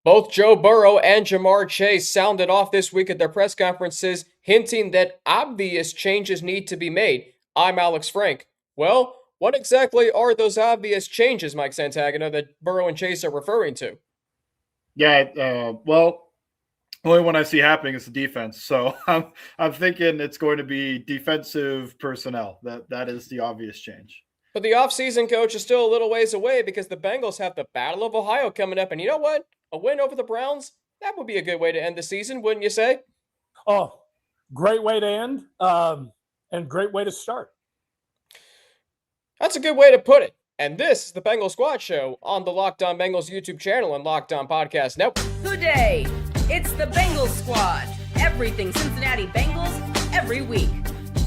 Both Joe Burrow and Ja'Marr Chase sounded off this week at their press conferences, hinting that obvious changes need to be made. I'm Alex Frank. Well, what exactly are those obvious changes, Mike Santagana, that Burrow and Chase are referring to? Well, only one I see happening is the defense. So I'm thinking it's going to be defensive personnel. That is the obvious change. But the offseason coach is still a little ways away because the Bengals have the Battle of Ohio coming up. And you know what? A win over the Browns, that would be a good way to end the season, wouldn't you say? Oh, great way to end and great way to start. That's a good way to put it. And this is the Bengal Squad Show on the Locked On Bengals YouTube channel and Locked On Podcast Network. Today, it's the Bengals Squad. Everything Cincinnati Bengals every week.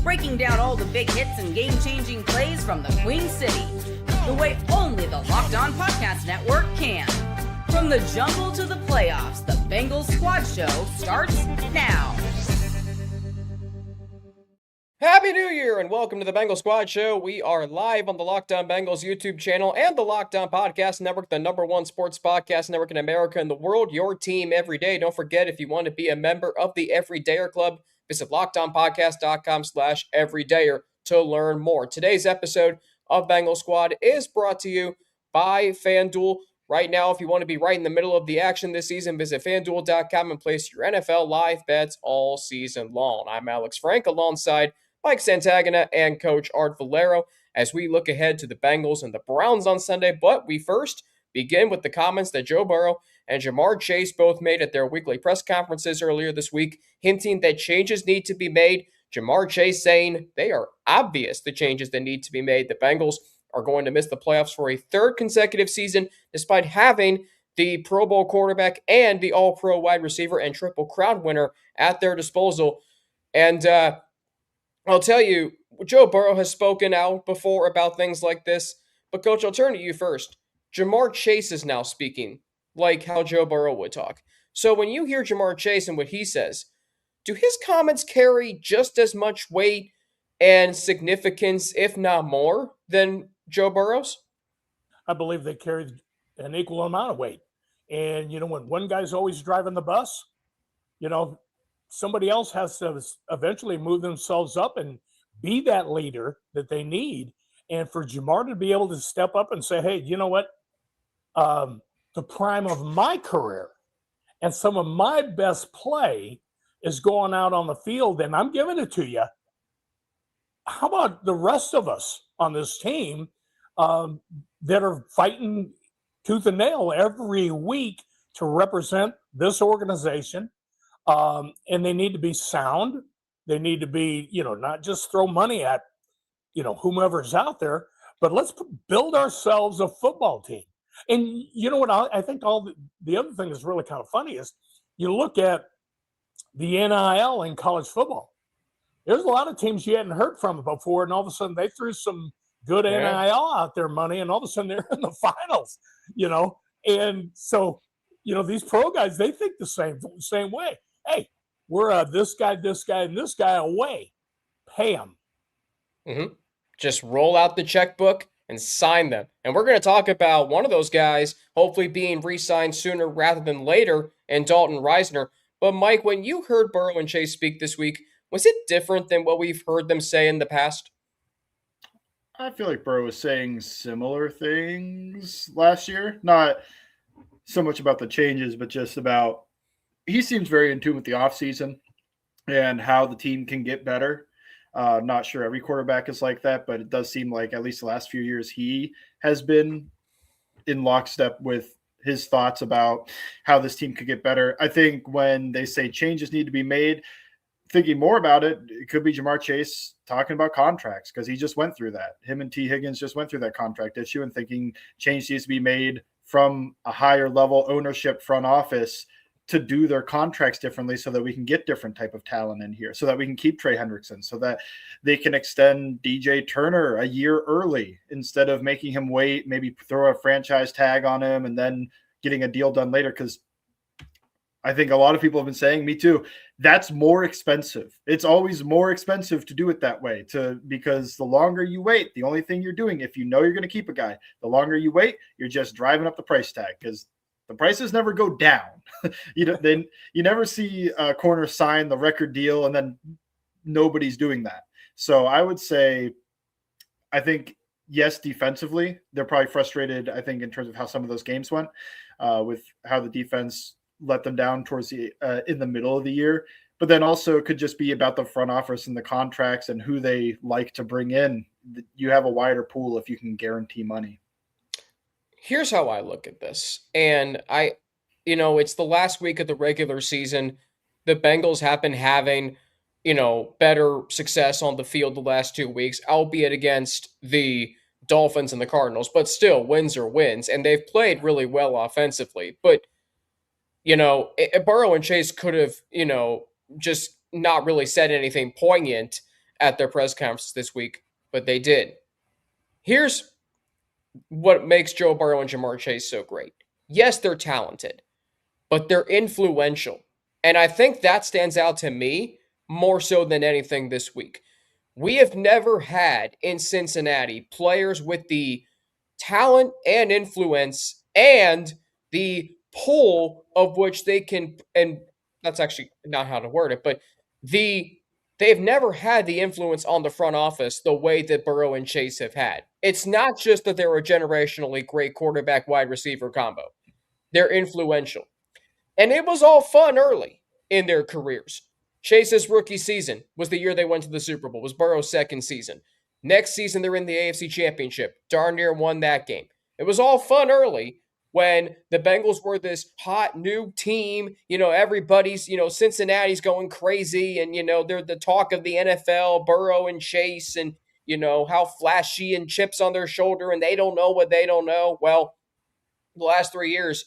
Breaking down all the big hits and game-changing plays from the Queen City. The way only the Locked On Podcast Network can. From the jungle to the playoffs, the Bengals Squad Show starts now. Happy New Year and welcome to the Bengal Squad Show. We are live on the Locked On Bengals YouTube channel and the Locked On Podcast Network, the #1 sports podcast network in America and the world. Your team every day. Don't forget, if you want to be a member of the Everydayer Club, visit LockedOnPodcast.com/everydayer to learn more. Today's episode of Bengal Squad is brought to you by FanDuel. Right now, if you want to be right in the middle of the action this season, visit FanDuel.com and place your NFL live bets all season long. I'm Alex Frank alongside Mike Santagana and Coach Art Valero as we look ahead to the Bengals and the Browns on Sunday. But we first begin with the comments that Joe Burrow and Ja'Marr Chase both made at their weekly press conferences earlier this week, hinting that changes need to be made. Ja'Marr Chase saying they are obvious, the changes that need to be made. The Bengals are going to miss the playoffs for a third consecutive season, despite having the Pro Bowl quarterback and the All-Pro wide receiver and Triple Crown winner at their disposal. And I'll tell you, Joe Burrow has spoken out before about things like this. But, Coach, I'll turn to you first. Ja'Marr Chase is now speaking like how Joe Burrow would talk. So when you hear Ja'Marr Chase and what he says, do his comments carry just as much weight and significance, if not more, than Joe Burrow's? I believe they carry an equal amount of weight. And, when one guy's always driving the bus, somebody else has to eventually move themselves up and be that leader that they need. And for Ja'Marr to be able to step up and say, hey, you know what? The prime of my career and some of my best play is going out on the field, and I'm giving it to you. How about the rest of us on this team that are fighting tooth and nail every week to represent this organization? And they need to be sound. They need to be, not just throw money at, whomever's out there, but let's build ourselves a football team. And you know what? I think the other thing that's really kind of funny is you look at the NIL in college football. There's a lot of teams you hadn't heard from before, and all of a sudden they threw some good NIL out there money, and all of a sudden they're in the finals, And so, these pro guys, they think the same way. Hey, we're this guy, and this guy away. Pay them. Mm-hmm. Just roll out the checkbook and sign them. And we're going to talk about one of those guys hopefully being re-signed sooner rather than later, and Dalton Risner. But Mike, when you heard Burrow and Chase speak this week, was it different than what we've heard them say in the past? I feel like Burrow was saying similar things last year. Not so much about the changes, but just about he seems very in tune with the offseason and how the team can get better. Not sure every quarterback is like that, but it does seem like at least the last few years he has been in lockstep with his thoughts about how this team could get better. I think when they say changes need to be made, thinking more about it, it could be Ja'Marr Chase talking about contracts because he just went through that. Him and T. Higgins just went through that contract issue and thinking change needs to be made from a higher level ownership front office to do their contracts differently so that we can get different type of talent in here, so that we can keep Trey Hendrickson, so that they can extend DJ Turner a year early instead of making him wait, maybe throw a franchise tag on him and then getting a deal done later. Because I think a lot of people have been saying, me too, that's more expensive. It's always more expensive to do it that way because the longer you wait, the only thing you're doing, if you know you're going to keep a guy, the longer you wait, you're just driving up the price tag because the prices never go down. You never see a corner sign the record deal and then nobody's doing that. So I would say, I think, yes, defensively, they're probably frustrated, I think, in terms of how some of those games went, with how the defense let them down towards the in the middle of the year. But then also it could just be about the front office and the contracts and who they like to bring in. You have a wider pool if you can guarantee money. Here's how I look at this. And it's the last week of the regular season. The Bengals have been having, better success on the field the last 2 weeks, albeit against the Dolphins and the Cardinals, but still wins are wins. And they've played really well offensively. But, Burrow and Chase could have, just not really said anything poignant at their press conferences this week, but they did. Here's what makes Joe Burrow and Ja'Marr Chase so great. Yes, they're talented, but they're influential. And I think that stands out to me more so than anything this week. We have never had in Cincinnati players with the talent and influence and the pull of which they can, and that's actually not how to word it, but they've never had the influence on the front office the way that Burrow and Chase have had. It's not just that they're a generationally great quarterback wide receiver combo. They're influential. And it was all fun early in their careers. Chase's rookie season was the year they went to the Super Bowl. It was Burrow's second season. Next season, they're in the AFC Championship. Darn near won that game. It was all fun early when the Bengals were this hot new team. Everybody's, Cincinnati's going crazy and, they're the talk of the NFL, Burrow and Chase, and, how flashy and chips on their shoulder and they don't know what they don't know. Well, the last 3 years,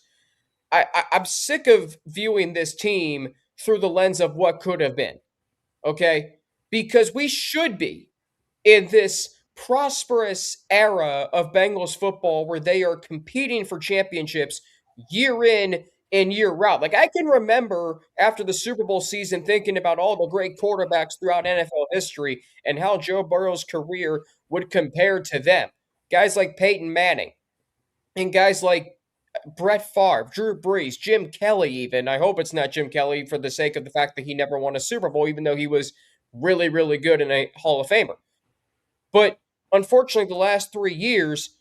I'm sick of viewing this team through the lens of what could have been, okay? Because we should be in this prosperous era of Bengals football where they are competing for championships year in and year out. Like, I can remember after the Super Bowl season thinking about all the great quarterbacks throughout NFL history and how Joe Burrow's career would compare to them. Guys like Peyton Manning and guys like Brett Favre, Drew Brees, Jim Kelly even. I hope it's not Jim Kelly for the sake of the fact that he never won a Super Bowl, even though he was really, really good and a Hall of Famer. But unfortunately, the last 3 years,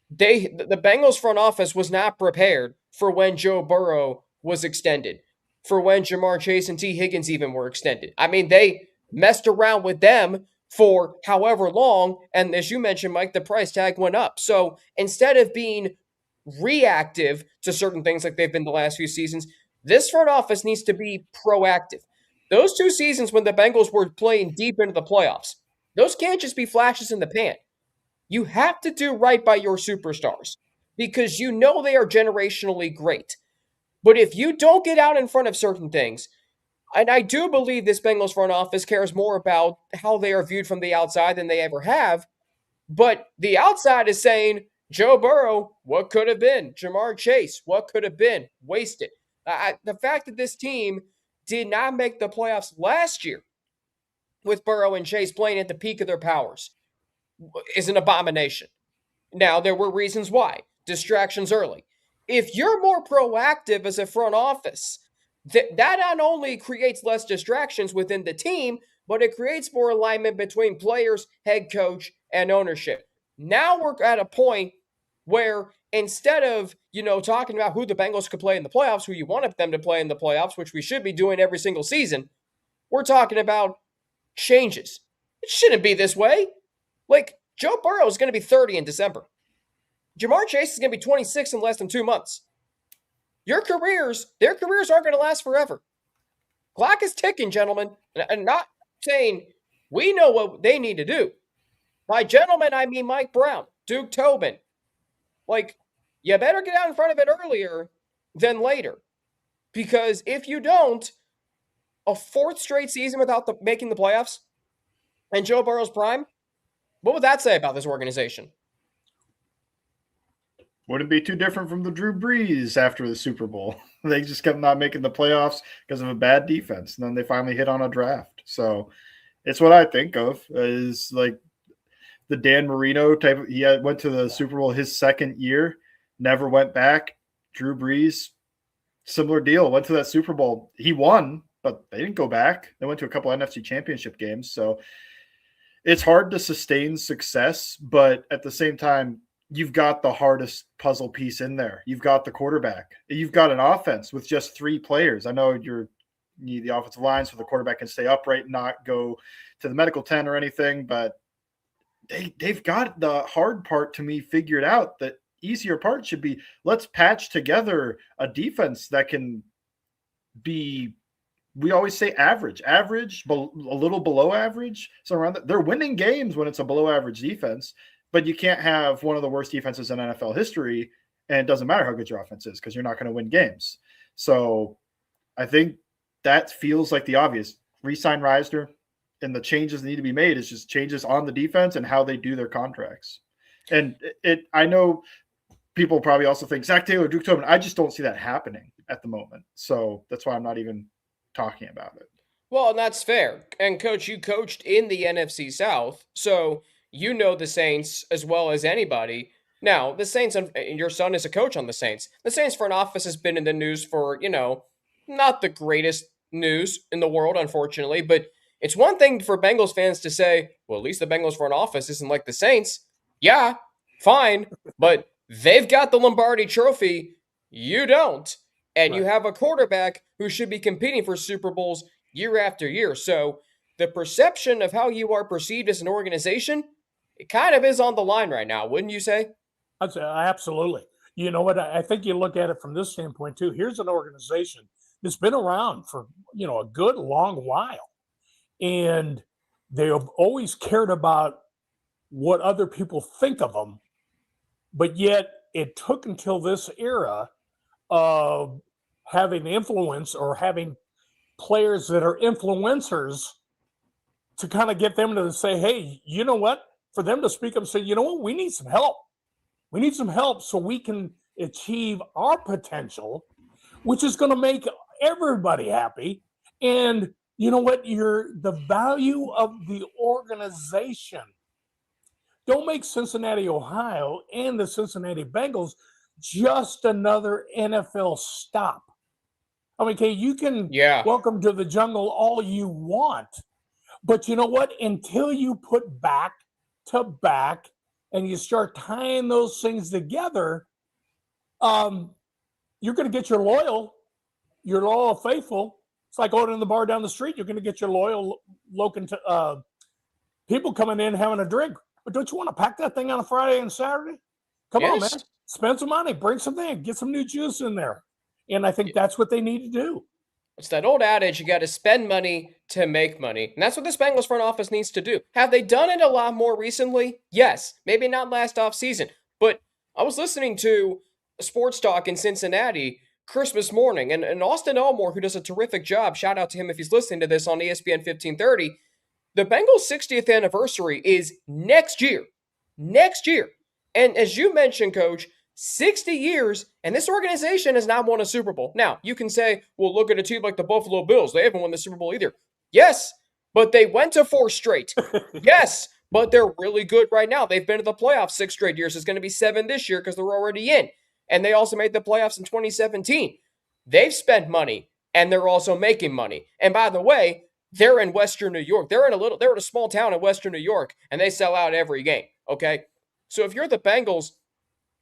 the Bengals front office was not prepared for when Joe Burrow was extended, for when Ja'Marr Chase and T. Higgins even were extended. I mean, they messed around with them for however long, and as you mentioned, Mike, the price tag went up. So instead of being reactive to certain things like they've been the last few seasons, this front office needs to be proactive. Those 2 seasons when the Bengals were playing deep into the playoffs, those can't just be flashes in the pan. You have to do right by your superstars because they are generationally great. But if you don't get out in front of certain things, and I do believe this Bengals front office cares more about how they are viewed from the outside than they ever have, but the outside is saying, Joe Burrow, what could have been? Ja'Marr Chase, what could have been? Wasted. The fact that this team did not make the playoffs last year with Burrow and Chase playing at the peak of their powers is an abomination. Now, there were reasons why. Distractions early. If you're more proactive as a front office, that not only creates less distractions within the team, but it creates more alignment between players, head coach, and ownership. Now we're at a point where instead of, talking about who the Bengals could play in the playoffs, who you wanted them to play in the playoffs, which we should be doing every single season, we're talking about changes. It shouldn't be this way. Like, Joe Burrow is going to be 30 in December. Ja'Marr Chase is going to be 26 in less than 2 months. Their careers aren't going to last forever. Clock is ticking, gentlemen. And not saying we know what they need to do. By gentlemen, I mean Mike Brown, Duke Tobin. Like, you better get out in front of it earlier than later. Because if you don't, a 4th straight season without making the playoffs and Joe Burrow's prime, what would that say about this organization? Wouldn't be too different from the Drew Brees after the Super Bowl. They just kept not making the playoffs because of a bad defense. And then they finally hit on a draft. So it's what I think of is like the Dan Marino type. He went to the Super Bowl his second year, never went back. Drew Brees, similar deal, went to that Super Bowl. He won, but they didn't go back. They went to a couple NFC championship games. So it's hard to sustain success, but at the same time, you've got the hardest puzzle piece in there. You've got the quarterback. You've got an offense with just 3 players. I know you need the offensive line so the quarterback can stay upright and not go to the medical tent or anything, but they've got the hard part to me figured out. The easier part should be, let's patch together a defense that can be, we always say average, a little below average. So around that, they're winning games when it's a below average defense, but you can't have one of the worst defenses in NFL history. And it doesn't matter how good your offense is, because you're not going to win games. So I think that feels like the obvious. Re-sign Risner, and the changes that need to be made is just changes on the defense and how they do their contracts. And I know people probably also think Zach Taylor, Duke Tobin. I just don't see that happening at the moment. So that's why I'm not even talking about it. Well, and that's fair. And Coach, you coached in the NFC South, so you know the Saints as well as anybody. Now, the Saints, your son is a coach on the Saints. The Saints front office has been in the news for, not the greatest news in the world, unfortunately, but it's one thing for Bengals fans to say, well, at least the Bengals front office isn't like the Saints. Yeah, fine, but they've got the Lombardi trophy. You don't. And you have a quarterback who should be competing for Super Bowls year after year. So the perception of how you are perceived as an organization, it kind of is on the line right now, wouldn't you say? I'd say absolutely. You know what? I think you look at it from this standpoint too. Here's an organization that's been around for, a good long while. And they have always cared about what other people think of them. But yet it took until this era of having influence or having players that are influencers to kind of get them to say, hey, you know what? For them to speak up and say, you know what? We need some help. We need some help so we can achieve our potential, which is going to make everybody happy. And you know what? The value of the organization. Don't make Cincinnati, Ohio, and the Cincinnati Bengals just another NFL stop. I mean, okay, you can welcome to the jungle all you want, but you know what? Until you put back to back and you start tying those things together, you're going to get your loyal faithful. It's like going to the bar down the street. You're going to get your loyal people coming in having a drink. But don't you want to pack that thing on a Friday and Saturday? Come on, man. Spend some money. Bring something. Get some new juice in there. And I think that's what they need to do. It's that old adage, you got to spend money to make money. And that's what this Bengals front office needs to do. Have they done it a lot more recently? Yes. Maybe not last offseason. But I was listening to Sports Talk in Cincinnati Christmas morning, and Austin Elmore, who does a terrific job, shout out to him if he's listening to this on ESPN 1530, the Bengals' 60th anniversary is next year. Next year. And as you mentioned, Coach, 60 years, and this organization has not won a Super Bowl. Now, you can say, well, look at a team like the Buffalo Bills. They haven't won the Super Bowl either. Yes, but they went to 4 straight. Yes, but they're really good right now. They've been to the playoffs 6 straight years. It's going to be 7 this year because they're already in. And they also made the playoffs in 2017. They've spent money, and they're also making money. And by the way, they're in Western New York. They're in a small town in Western New York, and they sell out every game, okay? So if you're the Bengals,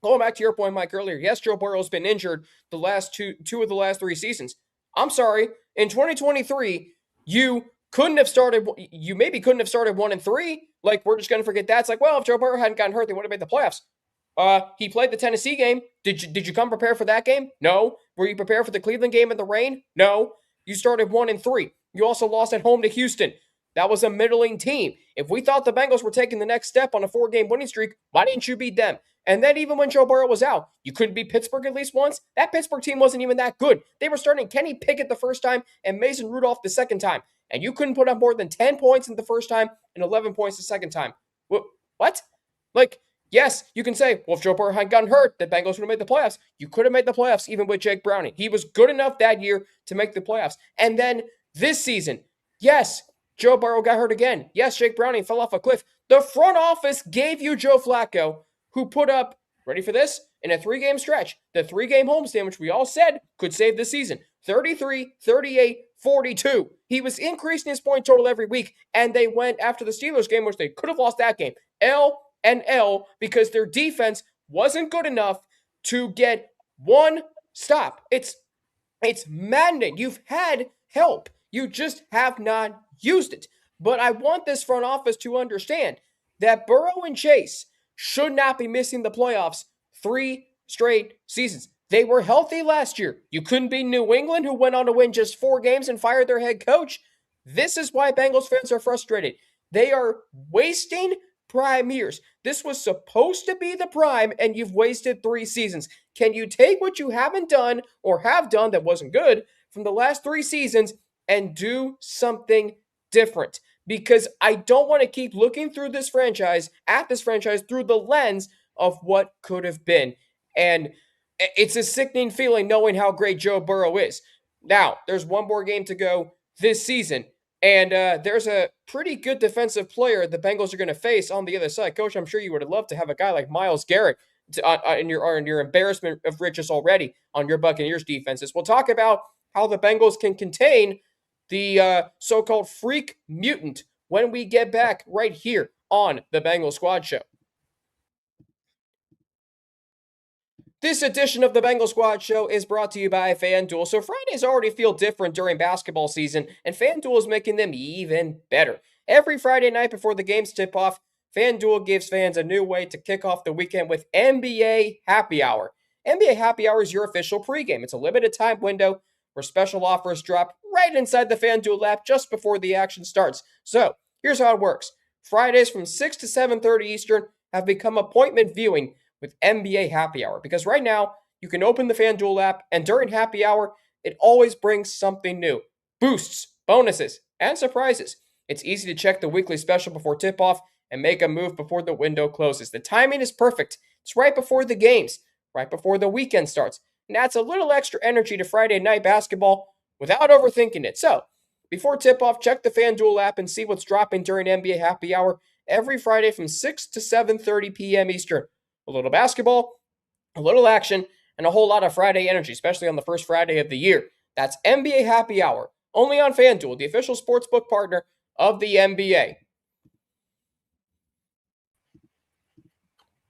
going back to your point, Mike, earlier, yes, Joe Burrow's been injured the last two of the last 3 seasons. I'm sorry, in 2023, you maybe couldn't have started 1-3. Like, we're just going to forget that. It's like, well, if Joe Burrow hadn't gotten hurt, they would have made the playoffs. He played the Tennessee game. Did you come prepared for that game? No. Were you prepared for the Cleveland game in the rain? No. You started 1-3. You also lost at home to Houston. That was a middling team. If we thought the Bengals were taking the next step on a 4-game winning streak, why didn't you beat them? And then even when Joe Burrow was out, you couldn't beat Pittsburgh at least once? That Pittsburgh team wasn't even that good. They were starting Kenny Pickett the first time and Mason Rudolph the second time. And you couldn't put up more than 10 points in the first time and 11 points the second time. What? Like, yes, you can say, well, if Joe Burrow hadn't gotten hurt, the Bengals would have made the playoffs. You could have made the playoffs even with Jake Browning. He was good enough that year to make the playoffs. And then this season, yes, Joe Burrow got hurt again. Yes, Jake Browning fell off a cliff. The front office gave you Joe Flacco, who put up, ready for this, in a 3-game stretch, the 3-game homestand, which we all said could save the season. 33, 38, 42. He was increasing his point total every week, and they went after the Steelers game, which they could have lost that game. L and L, because their defense wasn't good enough to get one stop. It's maddening. You've had help. You just have not used it. But I want this front office to understand that Burrow and Chase should not be missing the playoffs 3 straight seasons. They were healthy last year. You couldn't beat New England, who went on to win just 4 games and fired their head coach. This is why Bengals fans are frustrated. They are wasting prime years. This was supposed to be the prime, and you've wasted 3 seasons. Can you take what you haven't done or have done that wasn't good from the last 3 seasons and do something different? Because I don't want to keep looking through this franchise, through the lens of what could have been. And it's a sickening feeling knowing how great Joe Burrow is. Now, there's one more game to go this season. And there's a pretty good defensive player the Bengals are going to face on the other side. Coach, I'm sure you would love to have a guy like Myles Garrett in your embarrassment of riches already on your Buccaneers defenses. We'll talk about how the Bengals can contain the so-called freak mutant when we get back right here on the Bengal Squad Show. This edition of the Bengal Squad Show is brought to you by FanDuel. So Fridays already feel different during basketball season, and FanDuel is making them even better. Every Friday night before the games tip off, FanDuel gives fans a new way to kick off the weekend with NBA Happy Hour. NBA Happy Hour is your official pregame. It's a limited time window where special offers drop right inside the FanDuel app just before the action starts. So here's how it works. Fridays from 6 to 7:30 Eastern have become appointment viewing with NBA Happy Hour, because right now you can open the FanDuel app, and during Happy Hour, it always brings something new. Boosts, bonuses, and surprises. It's easy to check the weekly special before tip-off and make a move before the window closes. The timing is perfect. It's right before the games, right before the weekend starts, and adds a little extra energy to Friday night basketball without overthinking it. So, before tip-off, check the FanDuel app and see what's dropping during NBA Happy Hour every Friday from 6 to 7:30 p.m. Eastern. A little basketball, a little action, and a whole lot of Friday energy, especially on the first Friday of the year. That's NBA Happy Hour, only on FanDuel, the official sportsbook partner of the NBA.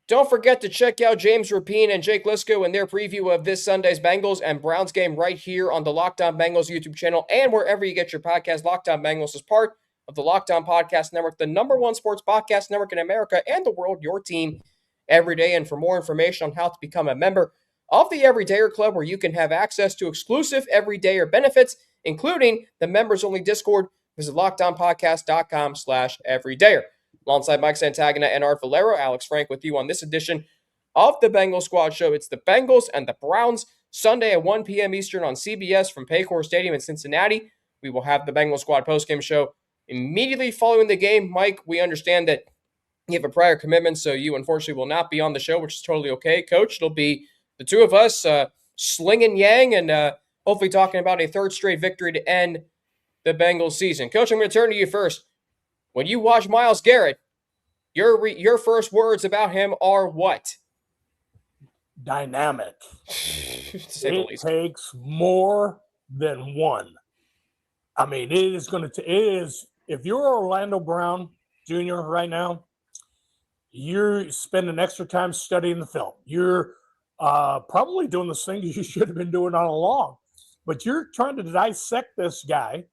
Don't forget to check out James Rapien and Jake Lisco in their preview of this Sunday's Bengals and Browns game right here on the Locked On Bengals YouTube channel and wherever you get your podcast. Locked On Bengals is part of the Locked On Podcast Network, the #1 sports podcast network in America and the world, your team every day. And for more information on how to become a member of the Everydayer Club, where you can have access to exclusive Everydayer benefits, including the members-only Discord, visit LockedOnPodcast.com/Everydayer. Alongside Mike Santagana and Art Valero, Alex Frank with you on this edition of the Bengal Squad Show. It's the Bengals and the Browns, Sunday at 1 p.m. Eastern on CBS from Paycor Stadium in Cincinnati. We will have the Bengal Squad postgame show immediately following the game. Mike, we understand that you have a prior commitment, so you unfortunately will not be on the show, which is totally okay. Coach, it'll be the two of us slinging yang and hopefully talking about a 3rd straight victory to end the Bengals season. Coach, I'm going to turn to you first. When you watch Myles Garrett, your first words about him are what? Dynamic. It takes more than one. I mean, it is, if you're Orlando Brown Jr. right now, you're spending extra time studying the film. You're probably doing the thing you should have been doing all along. But you're trying to dissect this guy,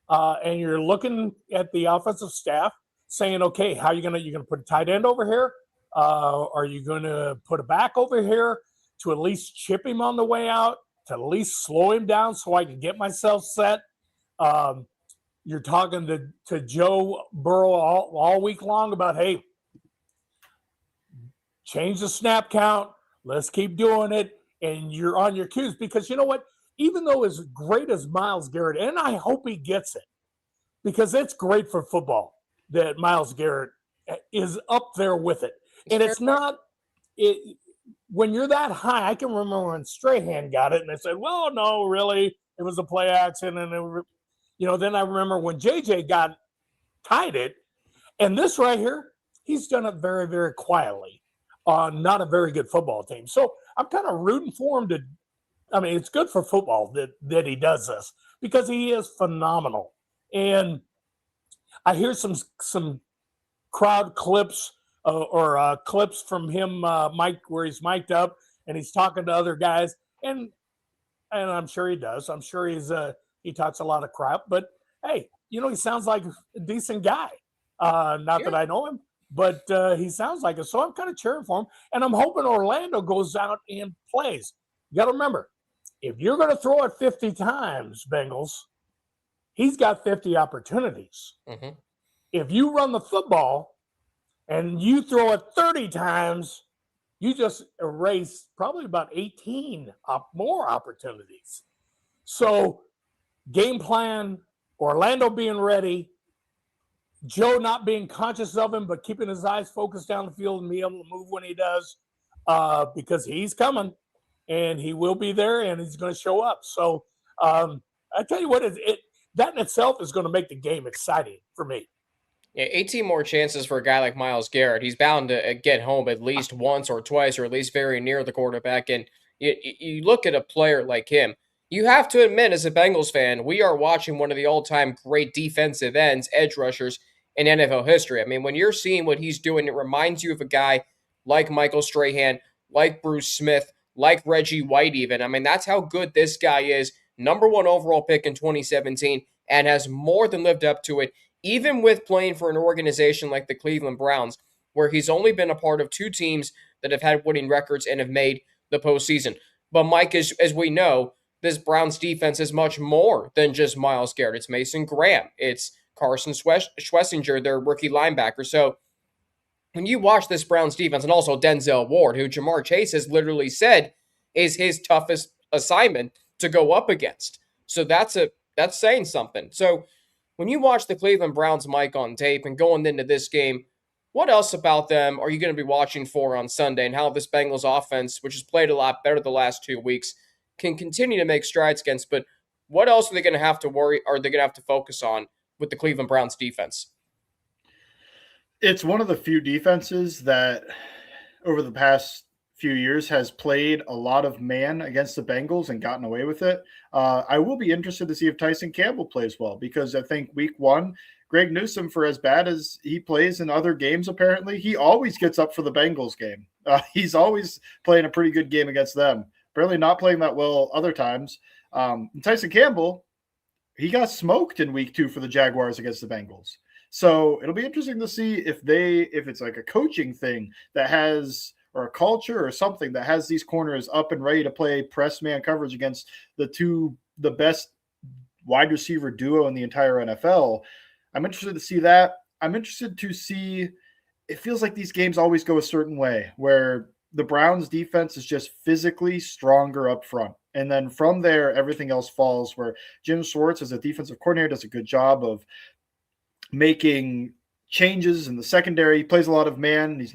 and you're looking at the offensive staff saying, okay, how are you going to put a tight end over here? Are you going to put a back over here to at least chip him on the way out, to at least slow him down so I can get myself set? You're talking to Joe Burrow all week long about, hey, change the snap count. Let's keep doing it. And you're on your cues, because you know what? Even though as great as Myles Garrett, and I hope he gets it, because it's great for football that Myles Garrett is up there with it. And it's not when you're that high. I can remember when Strahan got it, and they said, well, no, really, it was a play action. And, then I remember when JJ tied it. And this right here, he's done it very, very quietly on not a very good football team. So I'm kind of rooting for him to. I mean, it's good for football that he does this because he is phenomenal. And I hear some crowd clips or clips from him, Mike, where he's mic'd up and he's talking to other guys, and I'm sure he does. I'm sure he talks a lot of crap, but hey, he sounds like a decent guy. Not that I know him, but he sounds like it. So I'm kind of cheering for him, and I'm hoping Orlando goes out and plays. You got to remember, if you're going to throw it 50 times, Bengals, he's got 50 opportunities. Mm-hmm. If you run the football and you throw it 30 times, you just erase probably about 18 more opportunities. So game plan, Orlando being ready, Joe not being conscious of him, but keeping his eyes focused down the field and being able to move when he does, because he's coming and he will be there and he's going to show up. So I tell you what, that in itself is going to make the game exciting for me. Yeah, 18 more chances for a guy like Myles Garrett. He's bound to get home at least once or twice, or at least very near the quarterback. And you look at a player like him, you have to admit, as a Bengals fan, we are watching one of the all-time great defensive ends, edge rushers in NFL history. I mean, when you're seeing what he's doing, it reminds you of a guy like Michael Strahan, like Bruce Smith, like Reggie White even. I mean, that's how good this guy is. Number 1 overall pick in 2017 and has more than lived up to it, even with playing for an organization like the Cleveland Browns, where he's only been a part of 2 teams that have had winning records and have made the postseason. But Mike, as we know, this Browns defense is much more than just Myles Garrett. It's Mason Graham. It's Carson Schlesinger, their rookie linebacker. So when you watch this Browns defense, and also Denzel Ward, who Ja'Marr Chase has literally said is his toughest assignment to go up against. So that's saying something. So when you watch the Cleveland Browns, Mike, on tape and going into this game, what else about them are you going to be watching for on Sunday, and how this Bengals offense, which has played a lot better the last 2 weeks, can continue to make strides against? But what else are they going to have to worry, or are they going to have to focus on with the Cleveland Browns defense? It's one of the few defenses that over the past few years has played a lot of man against the Bengals and gotten away with it. I will be interested to see if Tyson Campbell plays well, because I think week 1, Greg Newsome, for as bad as he plays in other games, apparently, he always gets up for the Bengals game. He's always playing a pretty good game against them. Apparently not playing that well other times. Tyson Campbell, he got smoked in week 2 for the Jaguars against the Bengals. So it'll be interesting to see if it's like a coaching thing that has, or a culture or something that has these corners up and ready to play press man coverage against the best wide receiver duo in the entire NFL. I'm interested to see that. I'm interested to see, it feels like these games always go a certain way, where the Browns defense is just physically stronger up front. And then from there, everything else falls, where Jim Schwartz, as a defensive coordinator, does a good job of making changes in the secondary. He plays a lot of man. He's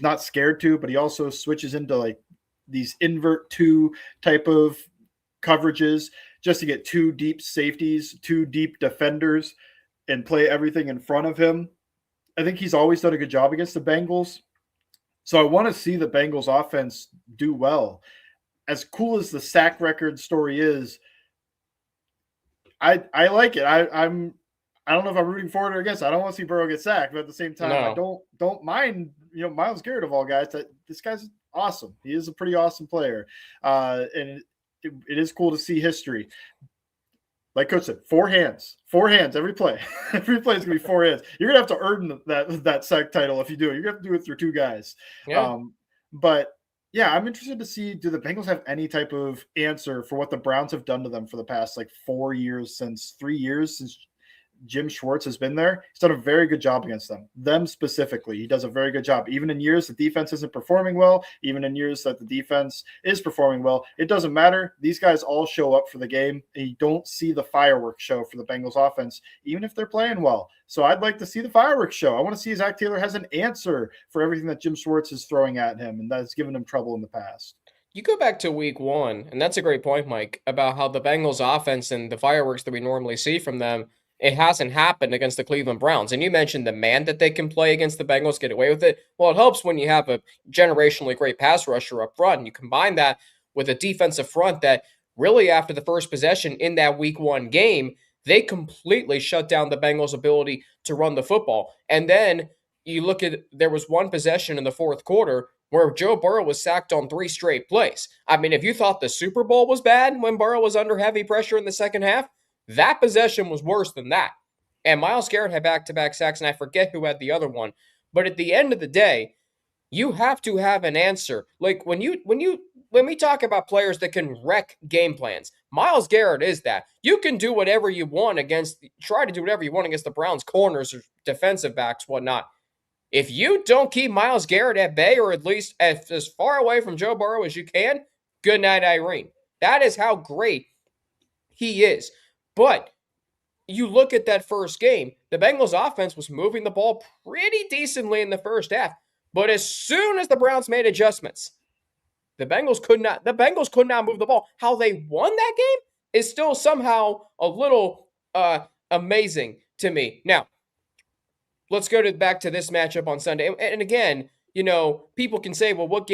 not scared to, but he also switches into like these invert 2 type of coverages just to get 2 deep safeties, 2 deep defenders, and play everything in front of him. I think he's always done a good job against the Bengals. So I want to see the Bengals offense do well. As cool as the sack record story is, I like it. I don't know if I'm rooting for it or against it. I don't want to see Burrow get sacked, but at the same time, I don't mind, Myles Garrett of all guys. This guy's awesome. He is a pretty awesome player, and it is cool to see history. Like Coach said, 4 hands every play. Every play is gonna be 4 hands. You're gonna have to earn that sack title if you do it. You're gonna have to do it through 2 guys. Yeah. But yeah, I'm interested to see, do the Bengals have any type of answer for what the Browns have done to them for the past 3 years since Jim Schwartz has been there? He's done a very good job against them specifically. He does a very good job. Even in years the defense isn't performing well, even in years that the defense is performing well, it doesn't matter. These guys all show up for the game, and you don't see the fireworks show for the Bengals offense, even if they're playing well. So I'd like to see the fireworks show. I want to see Zach Taylor has an answer for everything that Jim Schwartz is throwing at him, and that's given him trouble in the past. You go back to week 1, and that's a great point, Mike, about how the Bengals offense and the fireworks that we normally see from them It hasn't happened against the Cleveland Browns. And you mentioned the man that they can play against the Bengals, get away with it. Well, it helps when you have a generationally great pass rusher up front, and you combine that with a defensive front that really, after the first possession in that week 1 game, they completely shut down the Bengals' ability to run the football. And then you look at, there was one possession in the fourth quarter where Joe Burrow was sacked on 3 straight plays. I mean, if you thought the Super Bowl was bad when Burrow was under heavy pressure in the second half, that possession was worse than that. And Myles Garrett had back-to-back sacks, and I forget who had the other one. But at the end of the day, you have to have an answer. Like when we talk about players that can wreck game plans, Myles Garrett is that. You can do whatever you want try to do whatever you want against the Browns corners or defensive backs, whatnot. If you don't keep Myles Garrett at bay, or at least as far away from Joe Burrow as you can, good night, Irene. That is how great he is. But you look at that first game, the Bengals offense was moving the ball pretty decently in the first half. But as soon as the Browns made adjustments, the Bengals could not move the ball. How they won that game is still somehow a little amazing to me. Now, let's go back to this matchup on Sunday. And again, people can say, well, what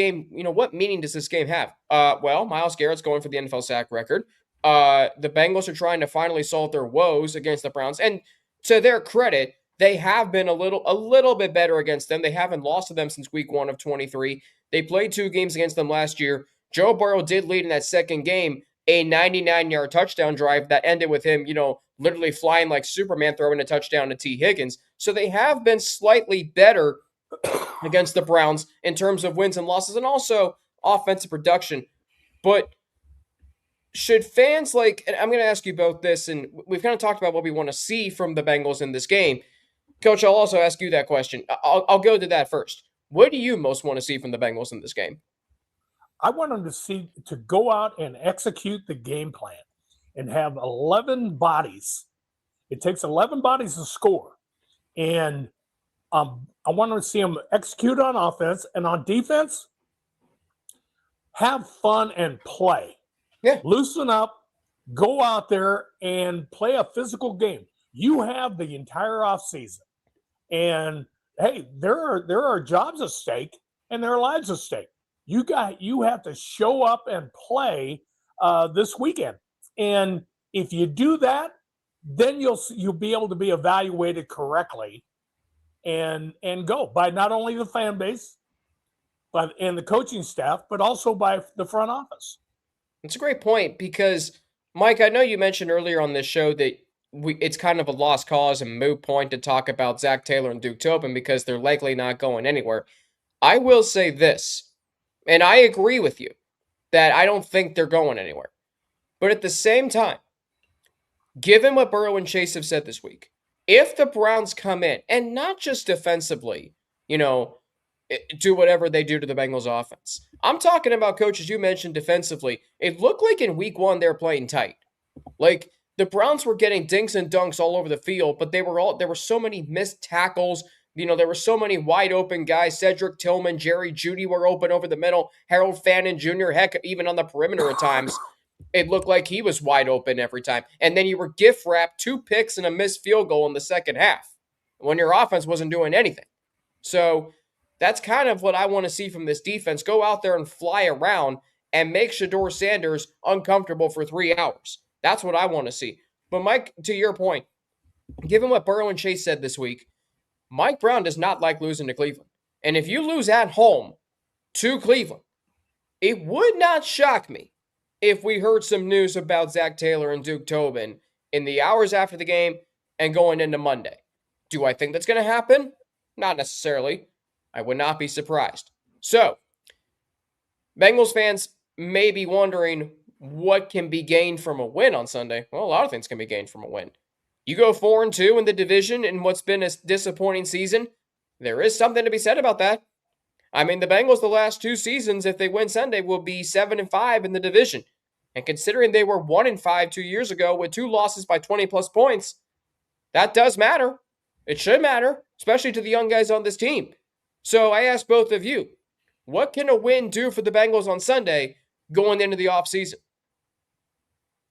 meaning does this game have? Well, Myles Garrett's going for the NFL sack record. The Bengals are trying to finally solve their woes against the Browns. And to their credit, they have been a little bit better against them. They haven't lost to them since week 1 of 23. They played 2 games against them last year. Joe Burrow did lead in that second game, a 99-yard touchdown drive that ended with him, literally flying like Superman, throwing a touchdown to T. Higgins. So they have been slightly better against the Browns in terms of wins and losses, and also offensive production. But should fans and I'm going to ask you about this, and we've kind of talked about what we want to see from the Bengals in this game. Coach, I'll also ask you that question. I'll go to that first. What do you most want to see from the Bengals in this game? I want them to go out and execute the game plan and have 11 bodies. It takes 11 bodies to score. And I want to see them execute on offense, and on defense, have fun and play. Yeah. Loosen up, go out there and play a physical game. You have the entire offseason. And hey, there are jobs at stake and there are lives at stake. You have to show up and play this weekend. And if you do that, then you'll be able to be evaluated correctly and go by not only the fan base and the coaching staff, but also by the front office. It's a great point because, Mike, I know you mentioned earlier on this show that it's kind of a lost cause and moot point to talk about Zach Taylor and Duke Tobin because they're likely not going anywhere. I will say this, and I agree with you, that I don't think they're going anywhere. But at the same time, given what Burrow and Chase have said this week, if the Browns come in, and not just defensively, do whatever they do to the Bengals offense. I'm talking about, Coach, as you mentioned, defensively. It looked like in week 1 they were playing tight. Like, the Browns were getting dinks and dunks all over the field, but there were so many missed tackles. There were so many wide open guys. Cedric Tillman, Jerry Jeudy were open over the middle. Harold Fannin Jr., heck, even on the perimeter at times. It looked like he was wide open every time. And then you were gift wrapped 2 picks and a missed field goal in the second half when your offense wasn't doing anything. So that's kind of what I want to see from this defense. Go out there and fly around and make Shedeur Sanders uncomfortable for 3 hours. That's what I want to see. But Mike, to your point, given what Burrow and Chase said this week, Mike Brown does not like losing to Cleveland. And if you lose at home to Cleveland, it would not shock me if we heard some news about Zach Taylor and Duke Tobin in the hours after the game and going into Monday. Do I think that's going to happen? Not necessarily. I would not be surprised. So, Bengals fans may be wondering what can be gained from a win on Sunday. Well, a lot of things can be gained from a win. You go 4-2 in the division in what's been a disappointing season. There is something to be said about that. I mean, the Bengals the last 2 seasons, if they win Sunday, will be 7-5 in the division. And considering they were 1-5 2 years ago with 2 losses by 20-plus points, that does matter. It should matter, especially to the young guys on this team. So I ask both of you, what can a win do for the Bengals on Sunday going into the offseason?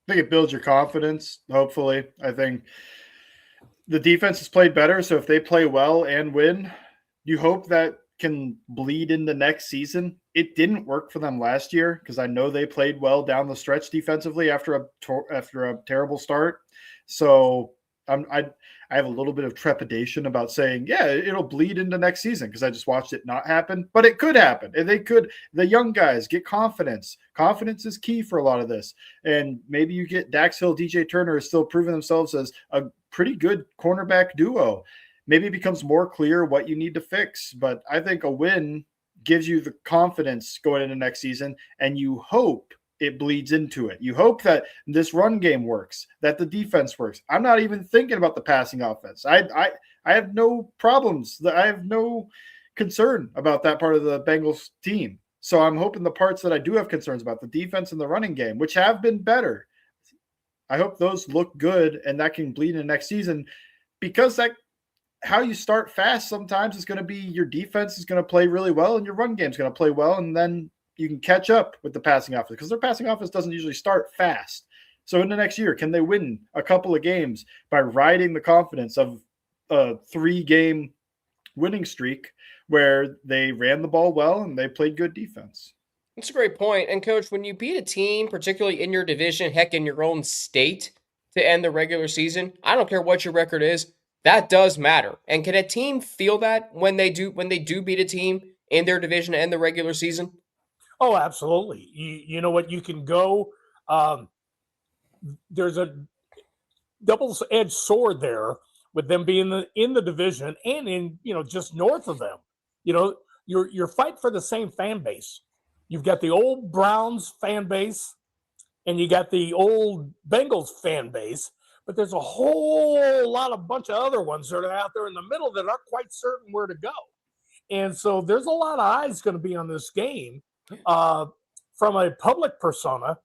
I think it builds your confidence, hopefully. I think the defense has played better. So if they play well and win, you hope that can bleed into next season. It didn't work for them last year because I know they played well down the stretch defensively after a terrible start. So I have a little bit of trepidation about saying, yeah, it'll bleed into next season because I just watched it not happen. But it could happen. And the young guys get confidence. Confidence is key for a lot of this. And maybe you get Dax Hill, DJ Turner is still proving themselves as a pretty good cornerback duo. Maybe it becomes more clear what you need to fix. But I think a win gives you the confidence going into next season, and you hope it bleeds into it. You hope that this run game works, that the defense works. I'm not even thinking about the passing offense. I have no problems. I have no concern about that part of the Bengals team. So I'm hoping the parts that I do have concerns about, the defense and the running game, which have been better, I hope those look good and that can bleed into next season, because how you start fast sometimes is going to be your defense is going to play really well and your run game is going to play well, and then you can catch up with the passing offense because their passing offense doesn't usually start fast. So in the next year, can they win a couple of games by riding the confidence of a 3-game winning streak where they ran the ball well and they played good defense? That's a great point. And Coach, when you beat a team, particularly in your division, heck, in your own state, to end the regular season, I don't care what your record is, that does matter. And can a team feel that when they do beat a team in their division to end the regular season? Oh, absolutely. You know what? You can go. There's a double-edged sword there with them being in the division and in just north of them. You're fighting for the same fan base. You've got the old Browns fan base, and you got the old Bengals fan base. But there's a whole bunch of other ones that are out there in the middle that aren't quite certain where to go. And so there's a lot of eyes going to be on this game. From a public persona,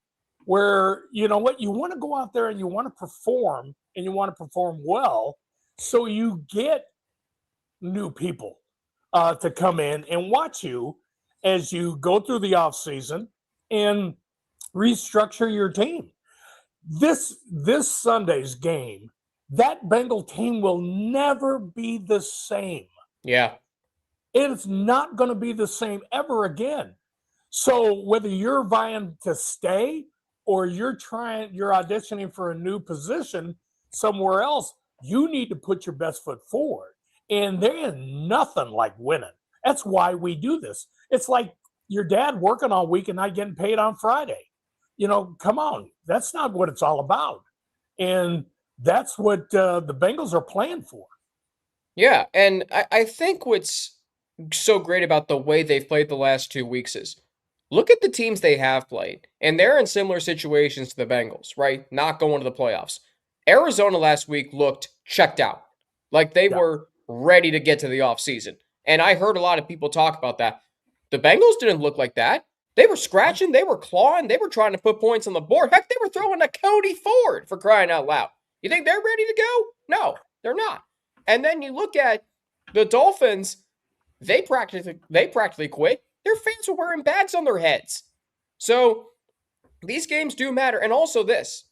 where you want to go out there and you want to perform and you want to perform well, so you get new people to come in and watch you as you go through the off season and restructure your team. This Sunday's game, that Bengal team will never be the same. Yeah, it's not going to be the same ever again. So whether you're vying to stay or you're auditioning for a new position somewhere else, you need to put your best foot forward. And there is nothing like winning. That's why we do this. It's like your dad working all week and not getting paid on Friday. Come on. That's not what it's all about. And that's what the Bengals are playing for. Yeah, and I think what's so great about the way they've played the last 2 weeks is, look at the teams they have played, and they're in similar situations to the Bengals, right? Not going to the playoffs. Arizona last week looked checked out, like they were ready to get to the offseason. And I heard a lot of people talk about that. The Bengals didn't look like that. They were scratching, they were clawing, they were trying to put points on the board. Heck, they were throwing to Cody Ford, for crying out loud. You think they're ready to go? No, they're not. And then you look at the Dolphins, they practically quit. Their fans were wearing bags on their heads. So these games do matter. And also this.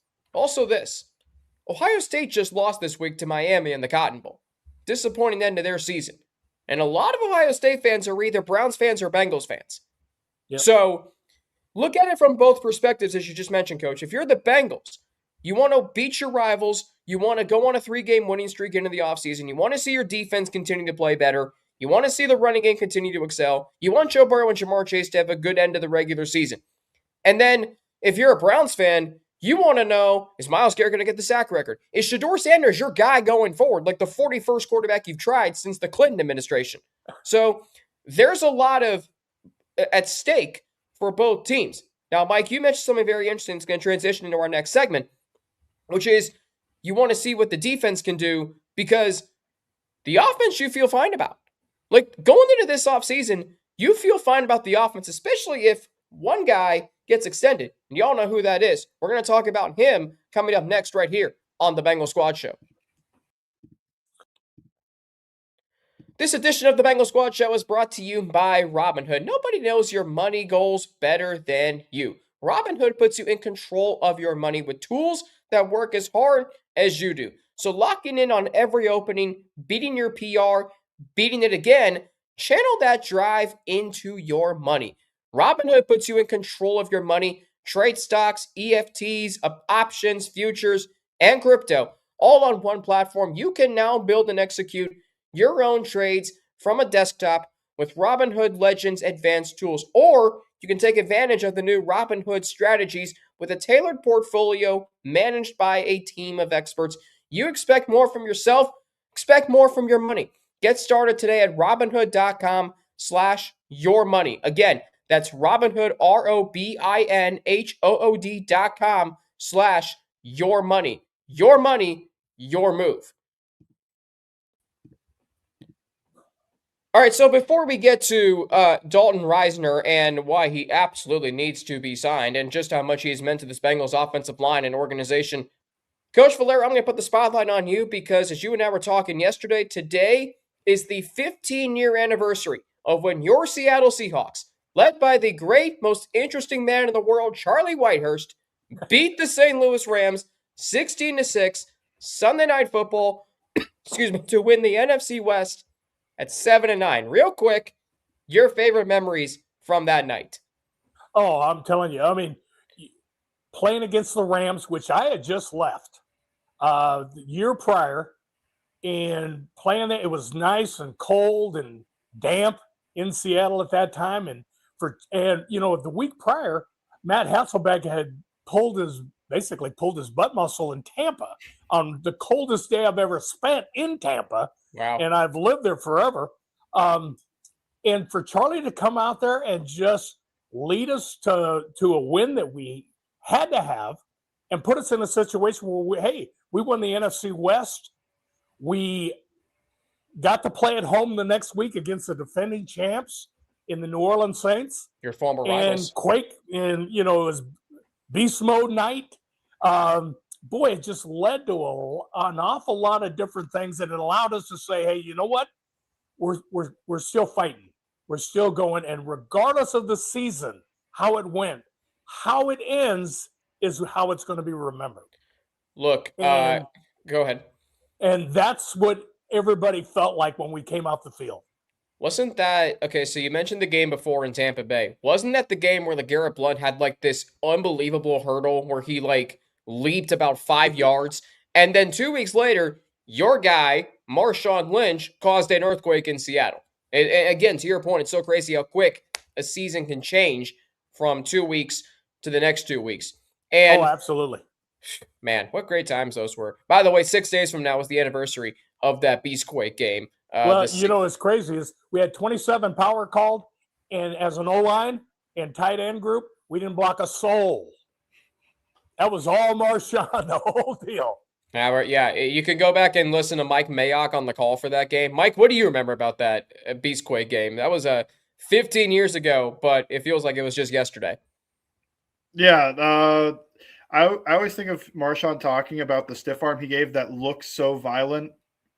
Ohio State just lost this week to Miami in the Cotton Bowl. Disappointing end to their season. And a lot of Ohio State fans are either Browns fans or Bengals fans. Yep. So look at it from both perspectives, as you just mentioned, Coach. If you're the Bengals, you want to beat your rivals. You want to go on a 3-game winning streak into the offseason. You want to see your defense continue to play better. You want to see the running game continue to excel. You want Joe Burrow and Ja'Marr Chase to have a good end of the regular season. And then, if you're a Browns fan, you want to know, is Myles Garrett going to get the sack record? Is Shedeur Sanders your guy going forward, like the 41st quarterback you've tried since the Clinton administration? So, there's a lot at stake for both teams. Now, Mike, you mentioned something very interesting that's going to transition into our next segment, which is you want to see what the defense can do, because the offense you feel fine about. Like, going into this offseason, you feel fine about the offense, especially if one guy gets extended. And y'all know who that is. We're going to talk about him coming up next right here on the Bengal Squad Show. This edition of the Bengal Squad Show is brought to you by Robinhood. Nobody knows your money goals better than you. Robinhood puts you in control of your money with tools that work as hard as you do. So locking in on every opening, beating your PR, beating it again, channel that drive into your money. Robinhood puts you in control of your money. Trade stocks, EFTs, options, futures, and crypto all on one platform. You can now build and execute your own trades from a desktop with Robinhood Legends advanced tools, or you can take advantage of the new Robinhood strategies with a tailored portfolio managed by a team of experts. You expect more from yourself, expect more from your money. Get started today at Robinhood.com/yourmoney. Again, that's Robinhood, ROBINHOOD.com/yourmoney. Your money, your move. All right, so before we get to Dalton Risner and why he absolutely needs to be signed and just how much he's meant to this Bengals offensive line and organization, Coach Valero, I'm going to put the spotlight on you because as you and I were talking yesterday, today is the 15-year anniversary of when your Seattle Seahawks, led by the great, most interesting man in the world, Charlie Whitehurst, beat the St. Louis Rams 16-6 Sunday Night Football, to win the NFC West at 7-9. Real quick, your favorite memories from that night? Oh, I'm telling you. I mean, playing against the Rams, which I had just left the year prior, and playing it was nice and cold and damp in Seattle at that time. And the week prior, Matt Hasselbeck had basically pulled his butt muscle in Tampa on the coldest day I've ever spent in Tampa. Wow. And I've lived there forever. And for Charlie to come out there and just lead us to a win that we had to have and put us in a situation where we won the NFC West. We got to play at home the next week against the defending champs in the New Orleans Saints. Your former rivals. And Quake, and it was beast mode night. It just led to an awful lot of different things, and it allowed us to say, hey, you know what? We're still fighting. We're still going, and regardless of the season, how it went, how it ends is how it's going to be remembered. Look, go ahead. And that's what everybody felt like when we came off the field. Wasn't that, okay, so you mentioned the game before in Tampa Bay. Wasn't that the game where LeGarrette Blount had this unbelievable hurdle where he leaped about 5 yards? And then 2 weeks later, your guy, Marshawn Lynch, caused an earthquake in Seattle. And again, to your point, it's so crazy how quick a season can change from 2 weeks to the next 2 weeks. And absolutely. Man, what great times those were. By the way, 6 days from now was the anniversary of that Beastquake game. What's crazy is we had 27 power called, and as an O-line and tight end group, we didn't block a soul. That was all Marshawn, the whole deal. Yeah, you can go back and listen to Mike Mayock on the call for that game. Mike, what do you remember about that Beastquake game? That was 15 years ago, but it feels like it was just yesterday. Yeah, I always think of Marshawn talking about the stiff arm he gave that looks so violent.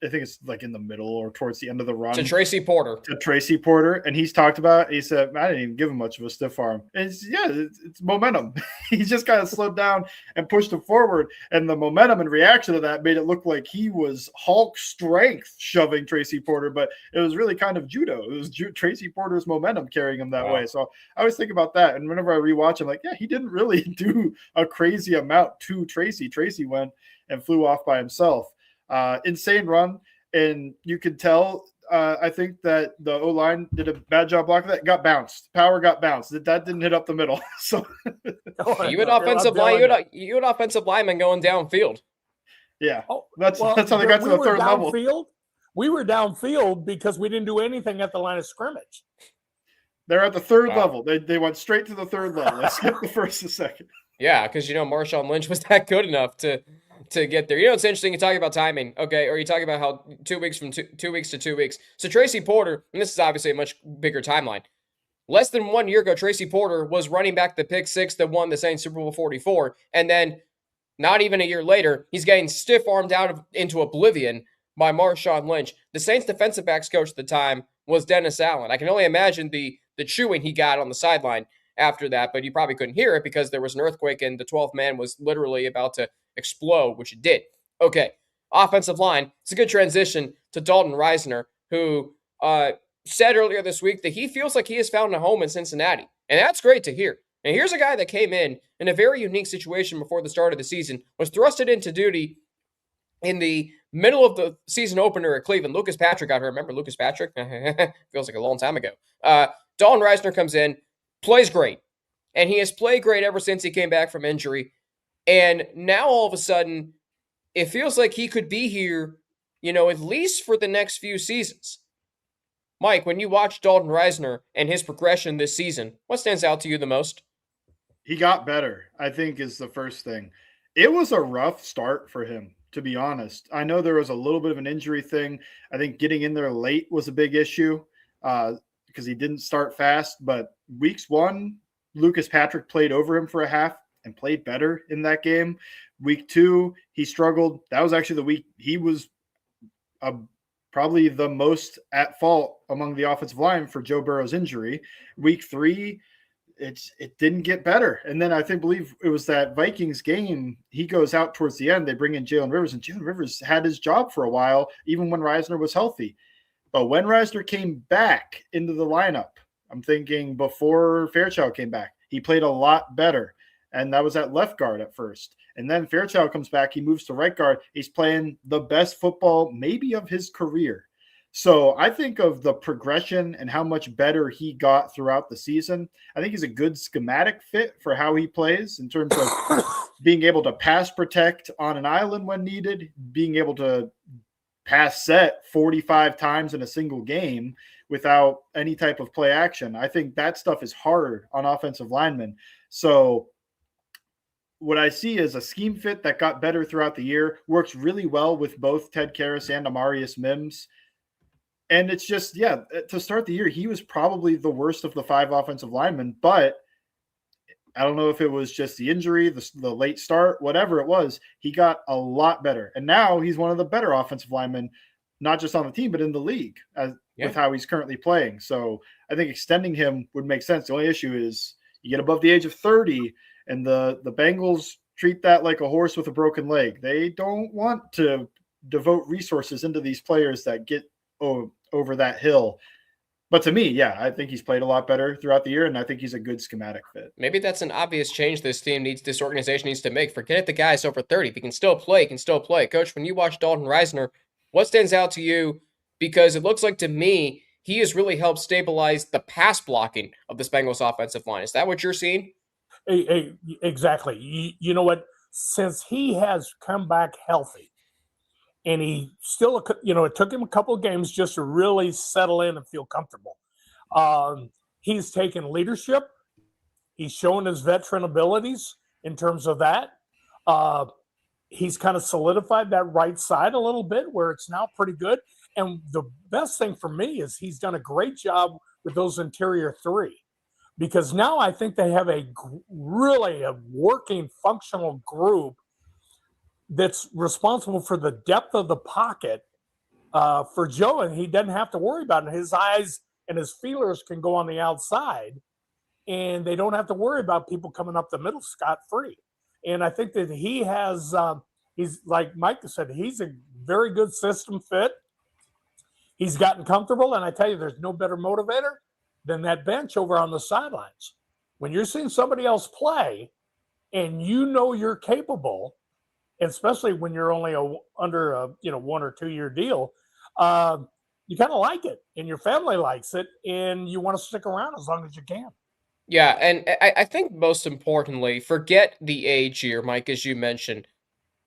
I think it's in the middle or towards the end of the run. To Tracy Porter. And he's talked about, he said, I didn't even give him much of a stiff arm. And it's momentum. He just kind of slowed down and pushed him forward. And the momentum and reaction to that made it look like he was Hulk strength shoving Tracy Porter, but it was really kind of judo. It was Tracy Porter's momentum carrying him that way. So I always think about that. And whenever I rewatch, I'm like, yeah, he didn't really do a crazy amount to Tracy. Tracy went and flew off by himself. Insane run, and you could tell. I think that the O-line did a bad job blocking that. Got bounced. Power got bounced. That didn't hit up the middle. So you had offensive line. You had offensive linemen going downfield. Yeah, that's how they got to the third level. We were downfield because we didn't do anything at the line of scrimmage. They're at the third level. They went straight to the third level. They skipped the first and second. Yeah, because Marshawn Lynch was that good enough to get there. It's interesting. You talk about timing, okay, or you talk about how 2 weeks from 2 weeks to 2 weeks. So Tracy Porter, and this is obviously a much bigger timeline. Less than 1 year ago, Tracy Porter was running back the pick six that won the Saints Super Bowl 44, and then not even a year later, he's getting stiff-armed into oblivion by Marshawn Lynch. The Saints defensive backs coach at the time was Dennis Allen. I can only imagine the chewing he got on the sideline after that, but you probably couldn't hear it because there was an earthquake and the 12th man was literally about to explode, which it did. Okay, offensive line. It's a good transition to Dalton Risner, who said earlier this week that he feels like he has found a home in Cincinnati. And that's great to hear. And here's a guy that came in a very unique situation before the start of the season, was thrusted into duty in the middle of the season opener at Cleveland. Lucas Patrick got hurt. Remember Lucas Patrick? Feels like a long time ago. Dalton Risner comes in, plays great. And he has played great ever since he came back from injury. And now all of a sudden, it feels like he could be here, at least for the next few seasons. Mike, when you watch Dalton Risner and his progression this season, what stands out to you the most? He got better, I think, is the first thing. It was a rough start for him, to be honest. I know there was a little bit of an injury thing. I think getting in there late was a big issue because he didn't start fast. But weeks 1, Lucas Patrick played over him for a half and played better in that game. Week 2, he struggled. That was actually the week he was probably the most at fault among the offensive line for Joe Burrow's injury. Week 3, it didn't get better. And then believe it was that Vikings game. He goes out towards the end. They bring in Jalen Rivers, and Jalen Rivers had his job for a while, even when Risner was healthy. But when Risner came back into the lineup, I'm thinking before Fairchild came back, he played a lot better. And that was at left guard at first. And then Fairchild comes back. He moves to right guard. He's playing the best football maybe of his career. So I think of the progression and how much better he got throughout the season. I think he's a good schematic fit for how he plays in terms of being able to pass protect on an island when needed, being able to pass set 45 times in a single game without any type of play action. I think that stuff is hard on offensive linemen. So what I see is a scheme fit that got better throughout the year, works really well with both Ted Karras and Amarius Mims. And it's just, to start the year, he was probably the worst of the 5 offensive linemen, but I don't know if it was just the injury, the late start, whatever it was, he got a lot better. And now he's one of the better offensive linemen, not just on the team, but in the league with how he's currently playing. So I think extending him would make sense. The only issue is you get above the age of 30, and the Bengals treat that like a horse with a broken leg. They don't want to devote resources into these players that get over that hill. But to me, I think he's played a lot better throughout the year, and I think he's a good schematic fit. Maybe that's an obvious change this organization needs to make. Forget the guys over 30. If he can still play, he can still play. Coach, when you watch Dalton Risner, what stands out to you? Because it looks like to me, he has really helped stabilize the pass blocking of this Bengals offensive line. Is that what you're seeing? Exactly. You know what? Since he has come back healthy, and he still, it took him a couple of games just to really settle in and feel comfortable. He's taken leadership. He's shown his veteran abilities in terms of that. He's kind of solidified that right side a little bit where it's now pretty good. And the best thing for me is he's done a great job with those interior 3. Because now I think they have really a working, functional group that's responsible for the depth of the pocket for Joe, and he doesn't have to worry about it. His eyes and his feelers can go on the outside, and they don't have to worry about people coming up the middle scot-free. And I think that he has he's like Mike said, he's a very good system fit. He's gotten comfortable, and I tell you, there's no better motivator than that bench over on the sidelines. When you're seeing somebody else play and you know you're capable, especially when you're only under a 1 or 2 year deal, you kind of like it, and your family likes it, and you want to stick around as long as you can. Yeah, and I think most importantly, forget the age here, Mike, as you mentioned.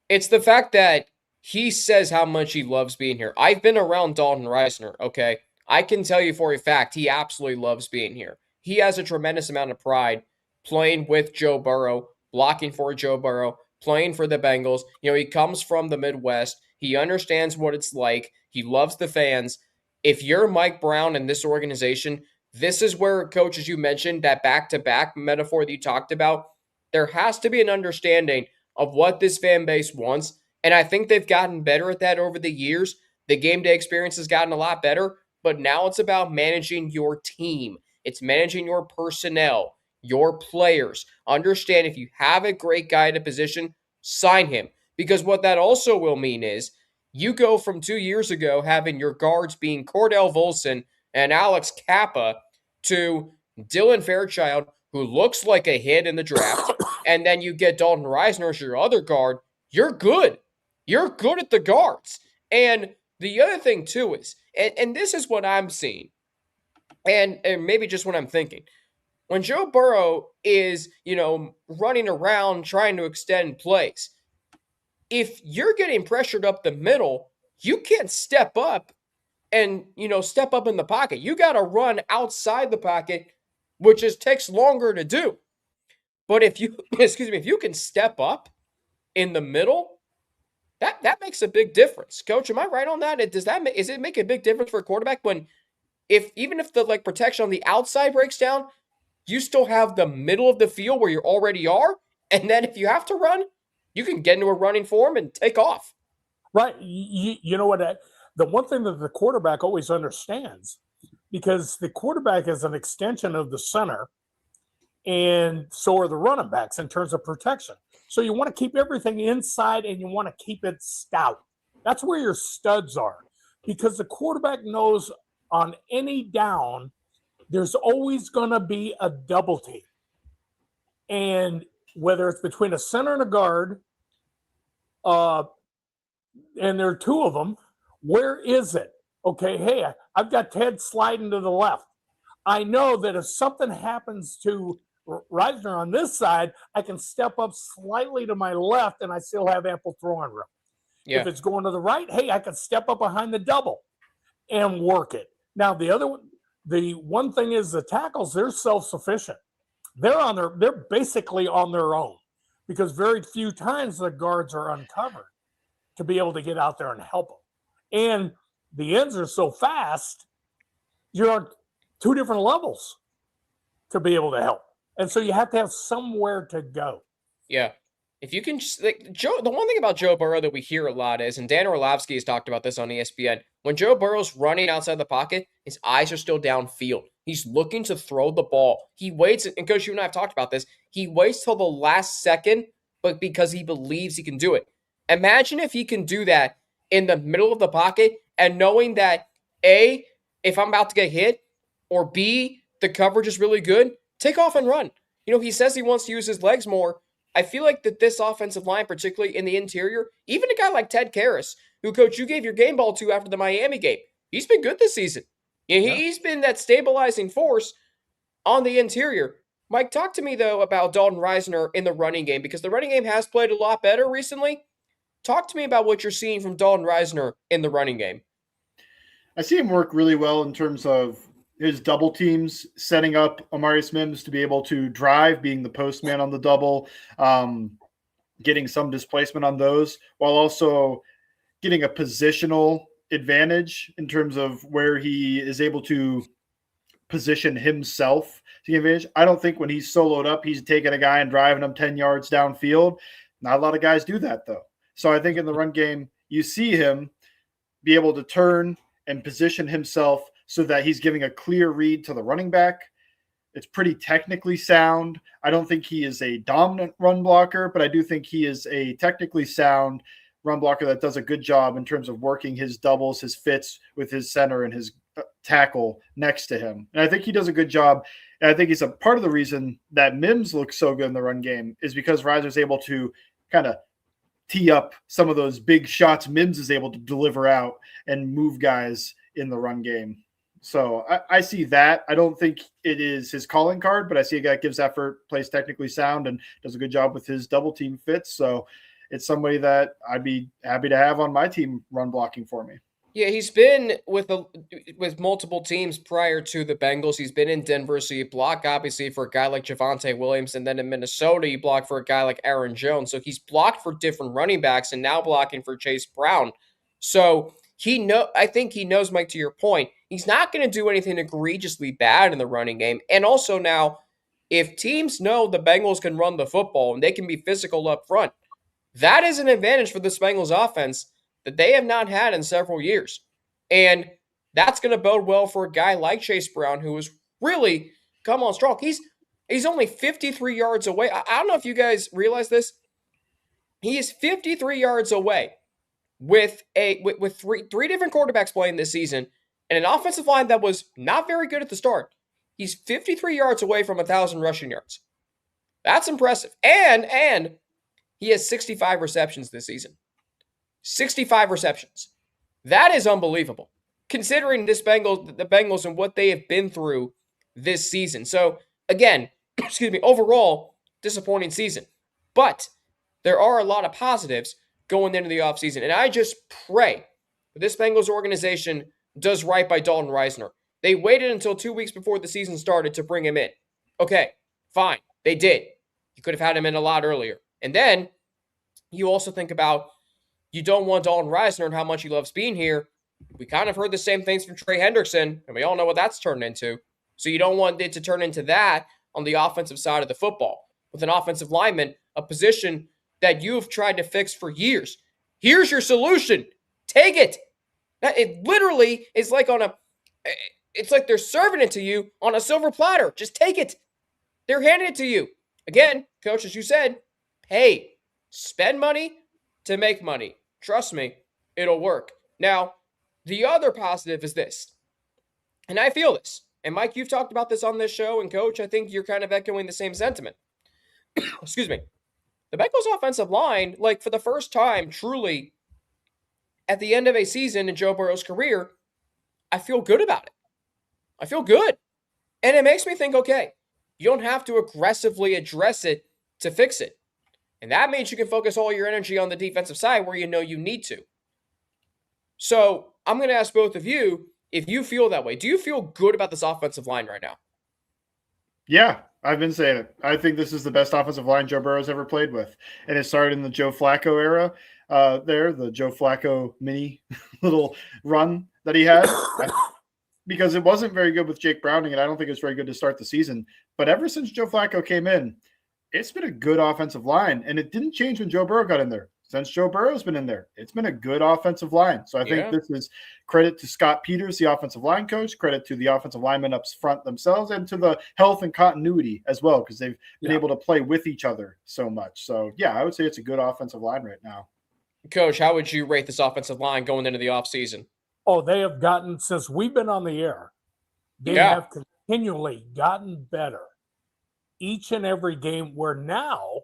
It's the fact that he says how much he loves being here. I've been around Dalton Risner, okay? I can tell you for a fact he absolutely loves being here. He has a tremendous amount of pride playing with Joe Burrow, blocking for Joe Burrow, playing for the Bengals. He comes from the Midwest. He understands what it's like. He loves the fans. If you're Mike Brown and this organization, this is where, Coach, as you mentioned, that back-to-back metaphor that you talked about, there has to be an understanding of what this fan base wants, and I think they've gotten better at that over the years. The game day experience has gotten a lot better, but now it's about managing your team. It's managing your personnel, your players. Understand if you have a great guy in a position, sign him. Because what that also will mean is you go from 2 years ago having your guards being Cordell Volson and Alex Kappa to Dylan Fairchild, who looks like a hit in the draft, and then you get Dalton Risner as your other guard. You're good. You're good at the guards. And the other thing, too, is, and this is what I'm seeing, and maybe just what I'm thinking. When Joe Burrow is, running around trying to extend plays, if you're getting pressured up the middle, you can't step up and, step up in the pocket. You got to run outside the pocket, which just takes longer to do. But if you, if you can step up in the middle, that makes a big difference. Coach, am I right on that? Does it make a big difference for a quarterback when even if the protection on the outside breaks down, you still have the middle of the field where you already are, and then if you have to run, you can get into a running form and take off. Right. You know what? The one thing that the quarterback always understands, because the quarterback is an extension of the center, and so are the running backs in terms of protection. So you want to keep everything inside and you want to keep it stout. That's where your studs are, because the quarterback knows on any down, there's always going to be a double team. And whether it's between a center and a guard, and there are two of them, where is it? Okay, hey, I've got Ted sliding to the left. I know that if something happens to Risner on this side, I can step up slightly to my left and I still have ample throwing room. Yeah. If it's going to the right, hey, I can step up behind the double and work it. Now, the one thing is the tackles, they're self-sufficient. They're basically on their own, because very few times the guards are uncovered to be able to get out there and help them. And the ends are so fast, you're on two different levels to be able to help. And so you have to have somewhere to go. Yeah. If you can, Joe, the one thing about Joe Burrow that we hear a lot is, and Dan Orlovsky has talked about this on ESPN, when Joe Burrow's running outside the pocket, his eyes are still downfield. He's looking to throw the ball. He waits, and Coach, you and I have talked about this, he waits till the last second, but because he believes he can do it. Imagine if he can do that in the middle of the pocket and knowing that, A, if I'm about to get hit, or B, the coverage is really good, take off and run. He says he wants to use his legs more. I feel like that this offensive line, particularly in the interior, even a guy like Ted Karras, who, Coach, you gave your game ball to after the Miami game, he's been good this season. He's been that stabilizing force on the interior. Mike, talk to me, though, about Dalton Risner in the running game, because the running game has played a lot better recently. Talk to me about what you're seeing from Dalton Risner in the running game. I see him work really well in terms of his double teams, setting up Amarius Mims to be able to drive, being the postman on the double, getting some displacement on those, while also getting a positional advantage in terms of where he is able to position himself to get advantage. I don't think when he's soloed up, he's taking a guy and driving him 10 yards downfield. Not a lot of guys do that, though. So I think in the run game, you see him be able to turn and position himself so that he's giving a clear read to the running back. It's pretty technically sound. I don't think he is a dominant run blocker, but I do think he is a technically sound run blocker that does a good job in terms of working his doubles, his fits with his center and his tackle next to him. And I think he does a good job. And I think he's a part of the reason that Mims looks so good in the run game is because Risner's able to kind of tee up some of those big shots Mims is able to deliver out and move guys in the run game. So I see that. I don't think it is his calling card, but I see a guy that gives effort, plays technically sound, and does a good job with his double team fits. So it's somebody that I'd be happy to have on my team run blocking for me. Yeah, he's been with multiple teams prior to the Bengals. He's been in Denver, so you block, obviously, for a guy like Javonte Williams, and then in Minnesota, you block for a guy like Aaron Jones. So he's blocked for different running backs and now blocking for Chase Brown. So I think he knows, Mike, to your point, he's not going to do anything egregiously bad in the running game. And also now, if teams know the Bengals can run the football and they can be physical up front, that is an advantage for this Bengals offense that they have not had in several years. And that's going to bode well for a guy like Chase Brown, who is really come on strong. He's only 53 yards away. I don't know if you guys realize this. He is 53 yards away with three different quarterbacks playing this season and an offensive line that was not very good at the start. He's 53 yards away from 1,000 rushing yards. That's impressive. And he has 65 receptions this season. 65 receptions. That is unbelievable, considering the Bengals and what they have been through this season. So, again, overall, disappointing season. But there are a lot of positives going into the offseason. And I just pray that this Bengals organization does right by Dalton Risner. They waited until 2 weeks before the season started to bring him in. Okay, fine. They did. You could have had him in a lot earlier. And then you also think about you don't want Dalton Risner and how much he loves being here. We kind of heard the same things from Trey Hendrickson, and we all know what that's turned into. So you don't want it to turn into that on the offensive side of the football with an offensive lineman, a position that you've tried to fix for years. Here's your solution. Take it. It literally is like it's like they're serving it to you on a silver platter. Just take it. They're handing it to you. Again, coach, as you said, pay. Spend money to make money. Trust me, it'll work. Now, the other positive is this, and I feel this. And Mike, you've talked about this on this show, and Coach, I think you're kind of echoing the same sentiment. Excuse me. The Bengals offensive line, like for the first time, truly, at the end of a season in Joe Burrow's career, I feel good about it. I feel good. And it makes me think, okay, you don't have to aggressively address it to fix it. And that means you can focus all your energy on the defensive side where you know you need to. So I'm going to ask both of you if you feel that way. Do you feel good about this offensive line right now? Yeah, I've been saying it. I think this is the best offensive line Joe Burrow's ever played with. And it started in the Joe Flacco era the Joe Flacco mini little run that he had. Because it wasn't very good with Jake Browning, and I don't think it's very good to start the season. But ever since Joe Flacco came in, it's been a good offensive line, and it didn't change when Joe Burrow got in there. Since Joe Burrow's been in there, it's been a good offensive line. So I think this is credit to Scott Peters, the offensive line coach, credit to the offensive linemen up front themselves, and to the health and continuity as well, because they've been able to play with each other so much. So, yeah, I would say it's a good offensive line right now. Coach, how would you rate this offensive line going into the offseason? Oh, they have gotten, since we've been on the air, they have continually gotten better each and every game, where now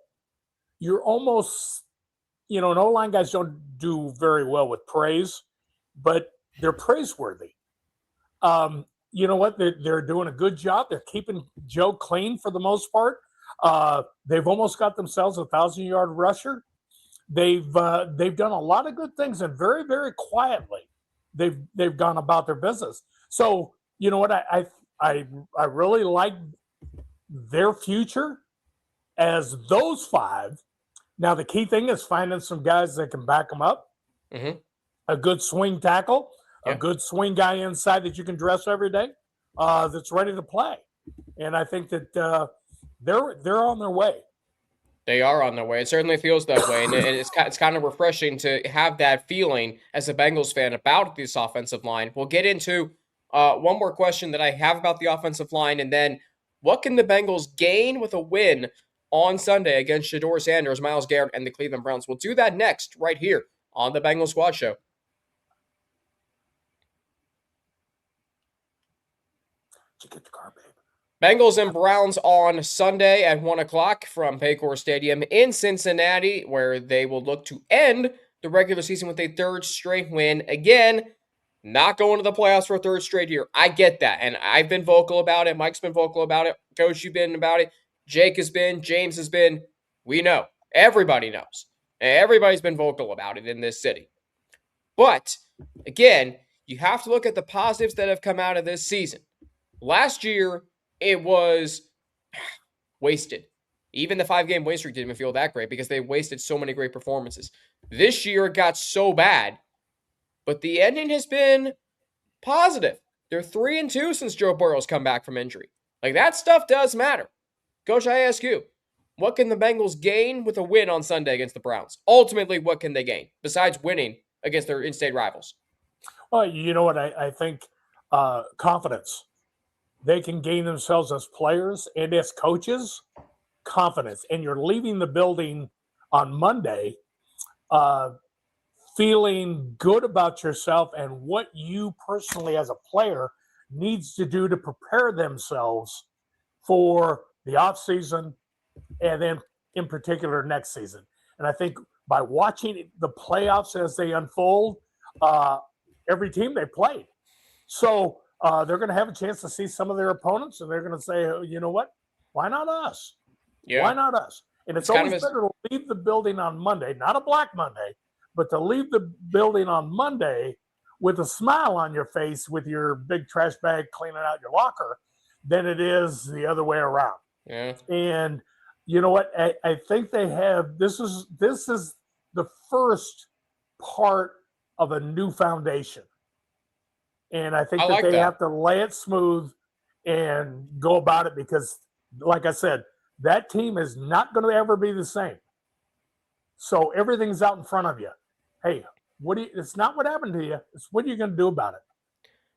you're almost, and O-line guys don't do very well with praise, but they're praiseworthy. You know what? They're doing a good job. They're keeping Joe clean for the most part. They've almost got themselves a 1,000-yard rusher. They've done a lot of good things, and very, very quietly they've gone about their business. So you know what? I really like their future as those five. Now the key thing is finding some guys that can back them up. Mm-hmm. A good swing tackle, a good swing guy inside that you can dress every day, that's ready to play. And I think that they're on their way. They are on their way. It certainly feels that way, and it's kind of refreshing to have that feeling as a Bengals fan about this offensive line. We'll get into one more question that I have about the offensive line, and then what can the Bengals gain with a win on Sunday against Shedeur Sanders, Myles Garrett, and the Cleveland Browns? We'll do that next right here on the Bengals Squad Show. Did you get the car, babe? Bengals and Browns on Sunday at 1 o'clock from Paycor Stadium in Cincinnati, where they will look to end the regular season with a third straight win. Again, not going to the playoffs for a third straight year. I get that, and I've been vocal about it. Mike's been vocal about it. Coach, you've been about it. Jake has been. James has been. We know. Everybody knows. Everybody's been vocal about it in this city. But, again, you have to look at the positives that have come out of this season. Last year, it was wasted. Even the 5-game win streak didn't even feel that great because they wasted so many great performances. This year, it got so bad. But the ending has been positive. They're 3-2 since Joe Burrow's come back from injury. Like, that stuff does matter. Coach, I ask you, what can the Bengals gain with a win on Sunday against the Browns? Ultimately, what can they gain besides winning against their in-state rivals? Well, you know what? I think confidence. They can gain themselves as players and as coaches, confidence. And you're leaving the building on Monday feeling good about yourself and what you personally as a player needs to do to prepare themselves for the offseason and then in particular next season. And I think by watching the playoffs as they unfold, every team they played. So they're going to have a chance to see some of their opponents, and they're going to say, oh, you know what? Why not us? Yeah. Why not us? And it's always better to leave the building on Monday, not a Black Monday, but to leave the building on Monday with a smile on your face with your big trash bag cleaning out your locker than it is the other way around. Yeah. And you know what? I think they have this is the first part of a new foundation. And I think they have to lay it smooth and go about it because, like I said, that team is not going to ever be the same. So everything's out in front of you. Hey, it's not what happened to you. It's what you're going to do about it.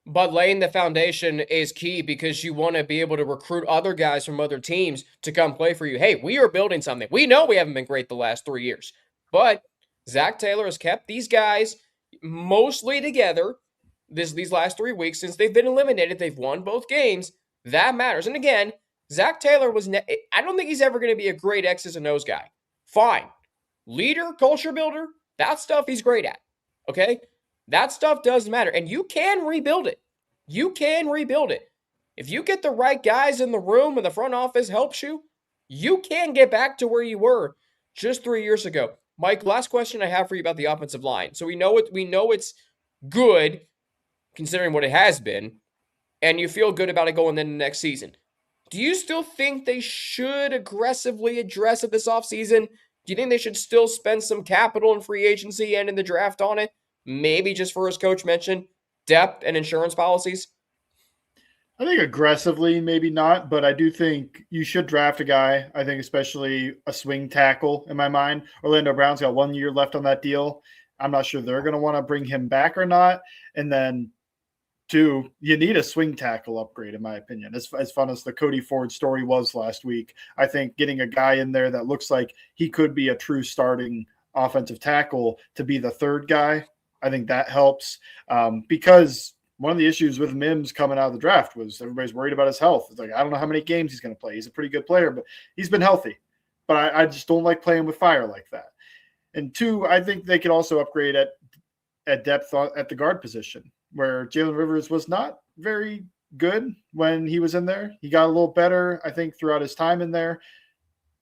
But laying the foundation is key because you want to be able to recruit other guys from other teams to come play for you. Hey, we are building something. We know we haven't been great the last 3 years, but Zach Taylor has kept these guys mostly together these last 3 weeks since they've been eliminated. They've won both games. That matters. And again, Zach Taylor I don't think he's ever going to be a great X's and O's guy. Fine. Leader, culture builder, that stuff he's great at. Okay? That stuff does matter. And you can rebuild it. You can rebuild it. If you get the right guys in the room and the front office helps you, you can get back to where you were just 3 years ago. Mike, last question I have for you about the offensive line. So we know it's good considering what it has been, and you feel good about it going into next season. Do you still think they should aggressively address it this offseason? Do you think they should still spend some capital in free agency and in the draft on it? Maybe just for, as Coach mentioned, depth and insurance policies? I think aggressively, maybe not, but I do think you should draft a guy. I think especially a swing tackle in my mind. Orlando Brown's got 1 year left on that deal. I'm not sure they're going to want to bring him back or not. And then, two, you need a swing tackle upgrade, in my opinion. As fun as the Cody Ford story was last week, I think getting a guy in there that looks like he could be a true starting offensive tackle to be the third guy, I think that helps because one of the issues with Mims coming out of the draft was everybody's worried about his health. It's like, I don't know how many games he's going to play. He's a pretty good player, but he's been healthy. But I just don't like playing with fire like that. And two, I think they could also upgrade at depth at the guard position, where Jalen Rivers was not very good when he was in there. He got a little better, I think, throughout his time in there.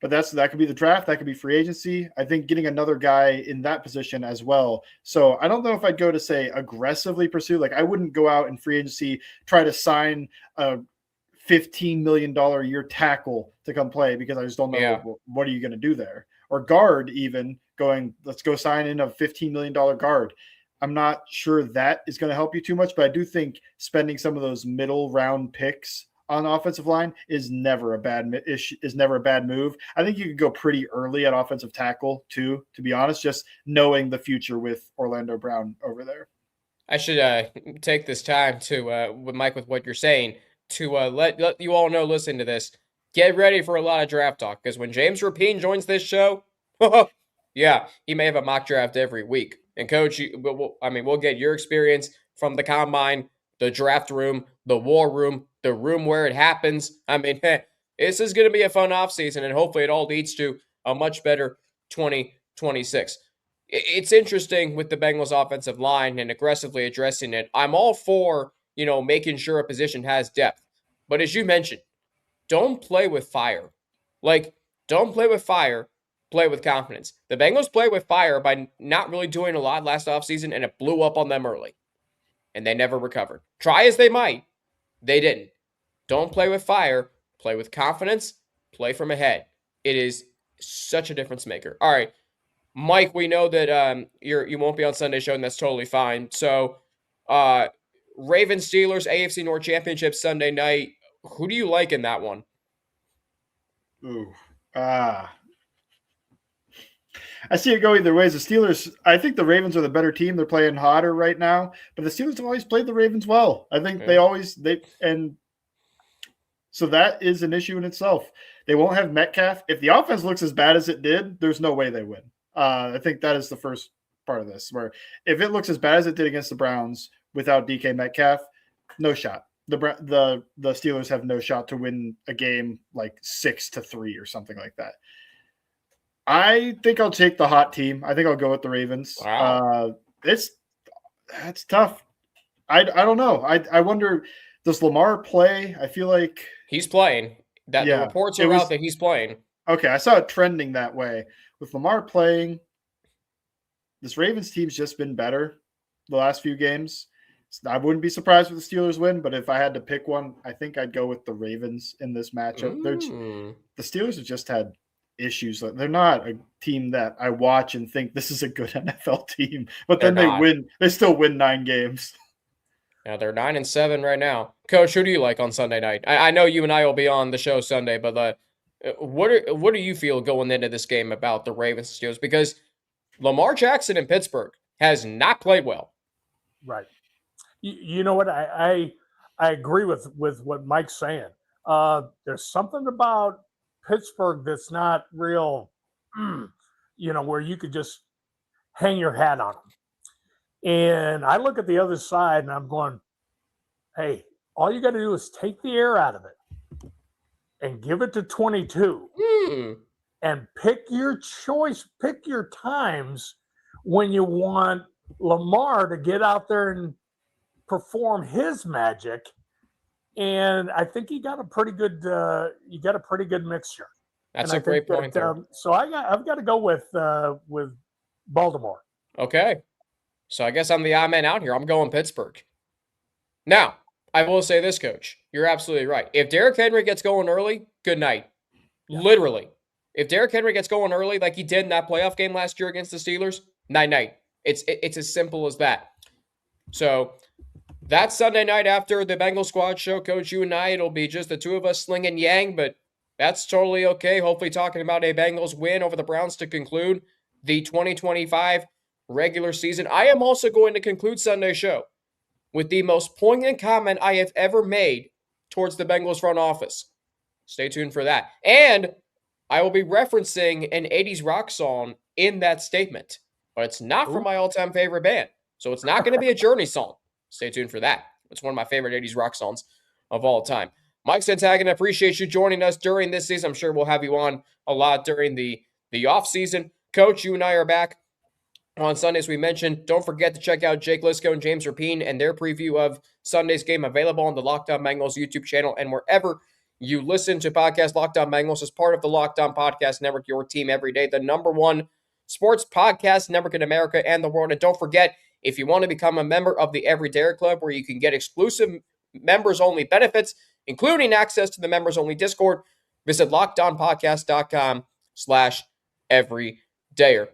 But that could be the draft. That could be free agency. I think getting another guy in that position as well. So I don't know if I'd go to say aggressively pursue. Like I wouldn't go out in free agency, try to sign a $15 million a year tackle to come play because I just don't know what are you going to do there. Or guard even going, let's go sign in a $15 million guard. I'm not sure that is going to help you too much, but I do think spending some of those middle round picks on the offensive line is never a bad move. I think you could go pretty early at offensive tackle too, to be honest, just knowing the future with Orlando Brown over there. I should take this time to, with Mike, with what you're saying, to let you all know, listen to this, get ready for a lot of draft talk, because when James Rapine joins this show, yeah, he may have a mock draft every week. And Coach, we'll get your experience from the combine, the draft room, the war room, the room where it happens. I mean, this is going to be a fun offseason, and hopefully it all leads to a much better 2026. It's interesting with the Bengals offensive line and aggressively addressing it. I'm all for, making sure a position has depth. But as you mentioned, don't play with fire. Don't play with fire. Play with confidence. The Bengals play with fire by not really doing a lot last offseason, and it blew up on them early. And they never recovered. Try as they might, they didn't. Don't play with fire. Play with confidence. Play from ahead. It is such a difference maker. All right, Mike, we know that you won't be on Sunday show, and that's totally fine. So, Ravens Steelers AFC North Championship Sunday night. Who do you like in that one? I see it go either ways. The Steelers, I think the Ravens are the better team. They're playing hotter right now, but the Steelers have always played the Ravens well. I think and so that is an issue in itself. They won't have Metcalf. If the offense looks as bad as it did, there's no way they win. I think that is the first part of this. Where if it looks as bad as it did against the Browns without DK Metcalf, no shot. The Steelers have no shot to win a game like 6-3 or something like that. I think I'll take the hot team. I think I'll go with the Ravens. Wow. That's tough. I don't know. I wonder, does Lamar play? I feel like he's playing. The reports are out that he's playing. Okay, I saw it trending that way. With Lamar playing, this Ravens team's just been better the last few games. I wouldn't be surprised if the Steelers win, but if I had to pick one, I think I'd go with the Ravens in this matchup. The Steelers have just had issues. They're not a team that I watch and think this is a good NFL team, but then they win. They still win 9 games. Yeah, they're 9-7 right now. Coach, who do you like on Sunday night? I know you and I will be on the show Sunday, but what do you feel going into this game about the Ravens and Steelers? Because Lamar Jackson in Pittsburgh has not played well. Right. You know what? I agree with what Mike's saying. There's something about Pittsburgh that's not real, where you could just hang your hat on them. And I look at the other side and I'm going, hey, all you got to do is take the air out of it and give it to 22 and pick your choice, pick your times when you want Lamar to get out there and perform his magic. And I think you got a pretty good mixture. That's a great point there. So I've got to go with Baltimore. Okay. So I guess I'm the odd man out here. I'm going Pittsburgh. Now, I will say this, Coach. You're absolutely right. If Derrick Henry gets going early, good night. Yeah. Literally. If Derrick Henry gets going early like he did in that playoff game last year against the Steelers, night-night. It's as simple as that. So that Sunday night after the Bengals squad show, Coach, you and I, it'll be just the two of us Sling and Yang, but that's totally okay. Hopefully talking about a Bengals win over the Browns to conclude the 2025 regular season. I am also going to conclude Sunday's show with the most poignant comment I have ever made towards the Bengals front office. Stay tuned for that. And I will be referencing an 80s rock song in that statement, but it's not from my all-time favorite band. So it's not going to be a Journey song. Stay tuned for that. It's one of my favorite 80s rock songs of all time. Mike Santagana, appreciate you joining us during this season. I'm sure we'll have you on a lot during the off season. Coach, you and I are back on Sunday, as we mentioned. Don't forget to check out Jake Lisco and James Rapine and their preview of Sunday's game, available on the Locked On Bengals YouTube channel and wherever you listen to podcasts. Locked On Bengals is part of the Locked On Podcast Network, your team every day, the #1 sports podcast network in America and the world. And don't forget, if you want to become a member of the Everyday Club, where you can get exclusive members-only benefits, including access to the members-only Discord, visit LockedOnPodcast.com/everydayer.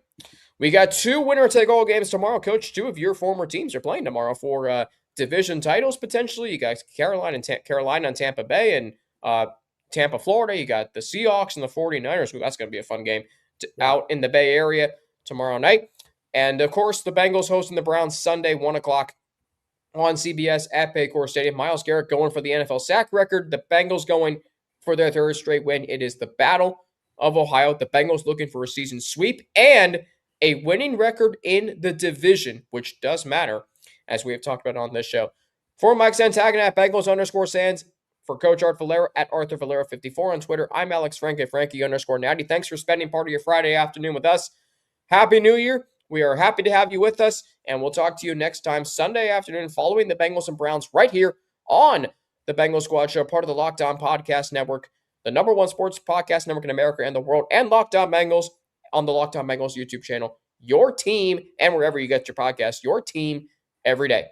We got 2 winner-take-all games tomorrow. Coach, 2 of your former teams are playing tomorrow for division titles, potentially. You got Carolina and Tampa Bay and Tampa, Florida. You got the Seahawks and the 49ers. Ooh, that's going to be a fun game out in the Bay Area tomorrow night. And, of course, the Bengals hosting the Browns Sunday, 1 o'clock on CBS at Paycor Stadium. Myles Garrett going for the NFL sack record. The Bengals going for their 3rd straight win. It is the Battle of Ohio. The Bengals looking for a season sweep and a winning record in the division, which does matter, as we have talked about on this show. For Mike Santagana at Bengals_Sands, for Coach Art Valero at Arthur Valero 54 on Twitter, I'm Alex Frank at Frankie_Natty. Thanks for spending part of your Friday afternoon with us. Happy New Year. We are happy to have you with us, and we'll talk to you next time, Sunday afternoon, following the Bengals and Browns right here on the Bengals Squad Show, part of the Locked On Podcast Network, the #1 sports podcast network in America and the world, and Locked On Bengals on the Locked On Bengals YouTube channel. Your team, and wherever you get your podcast, your team every day.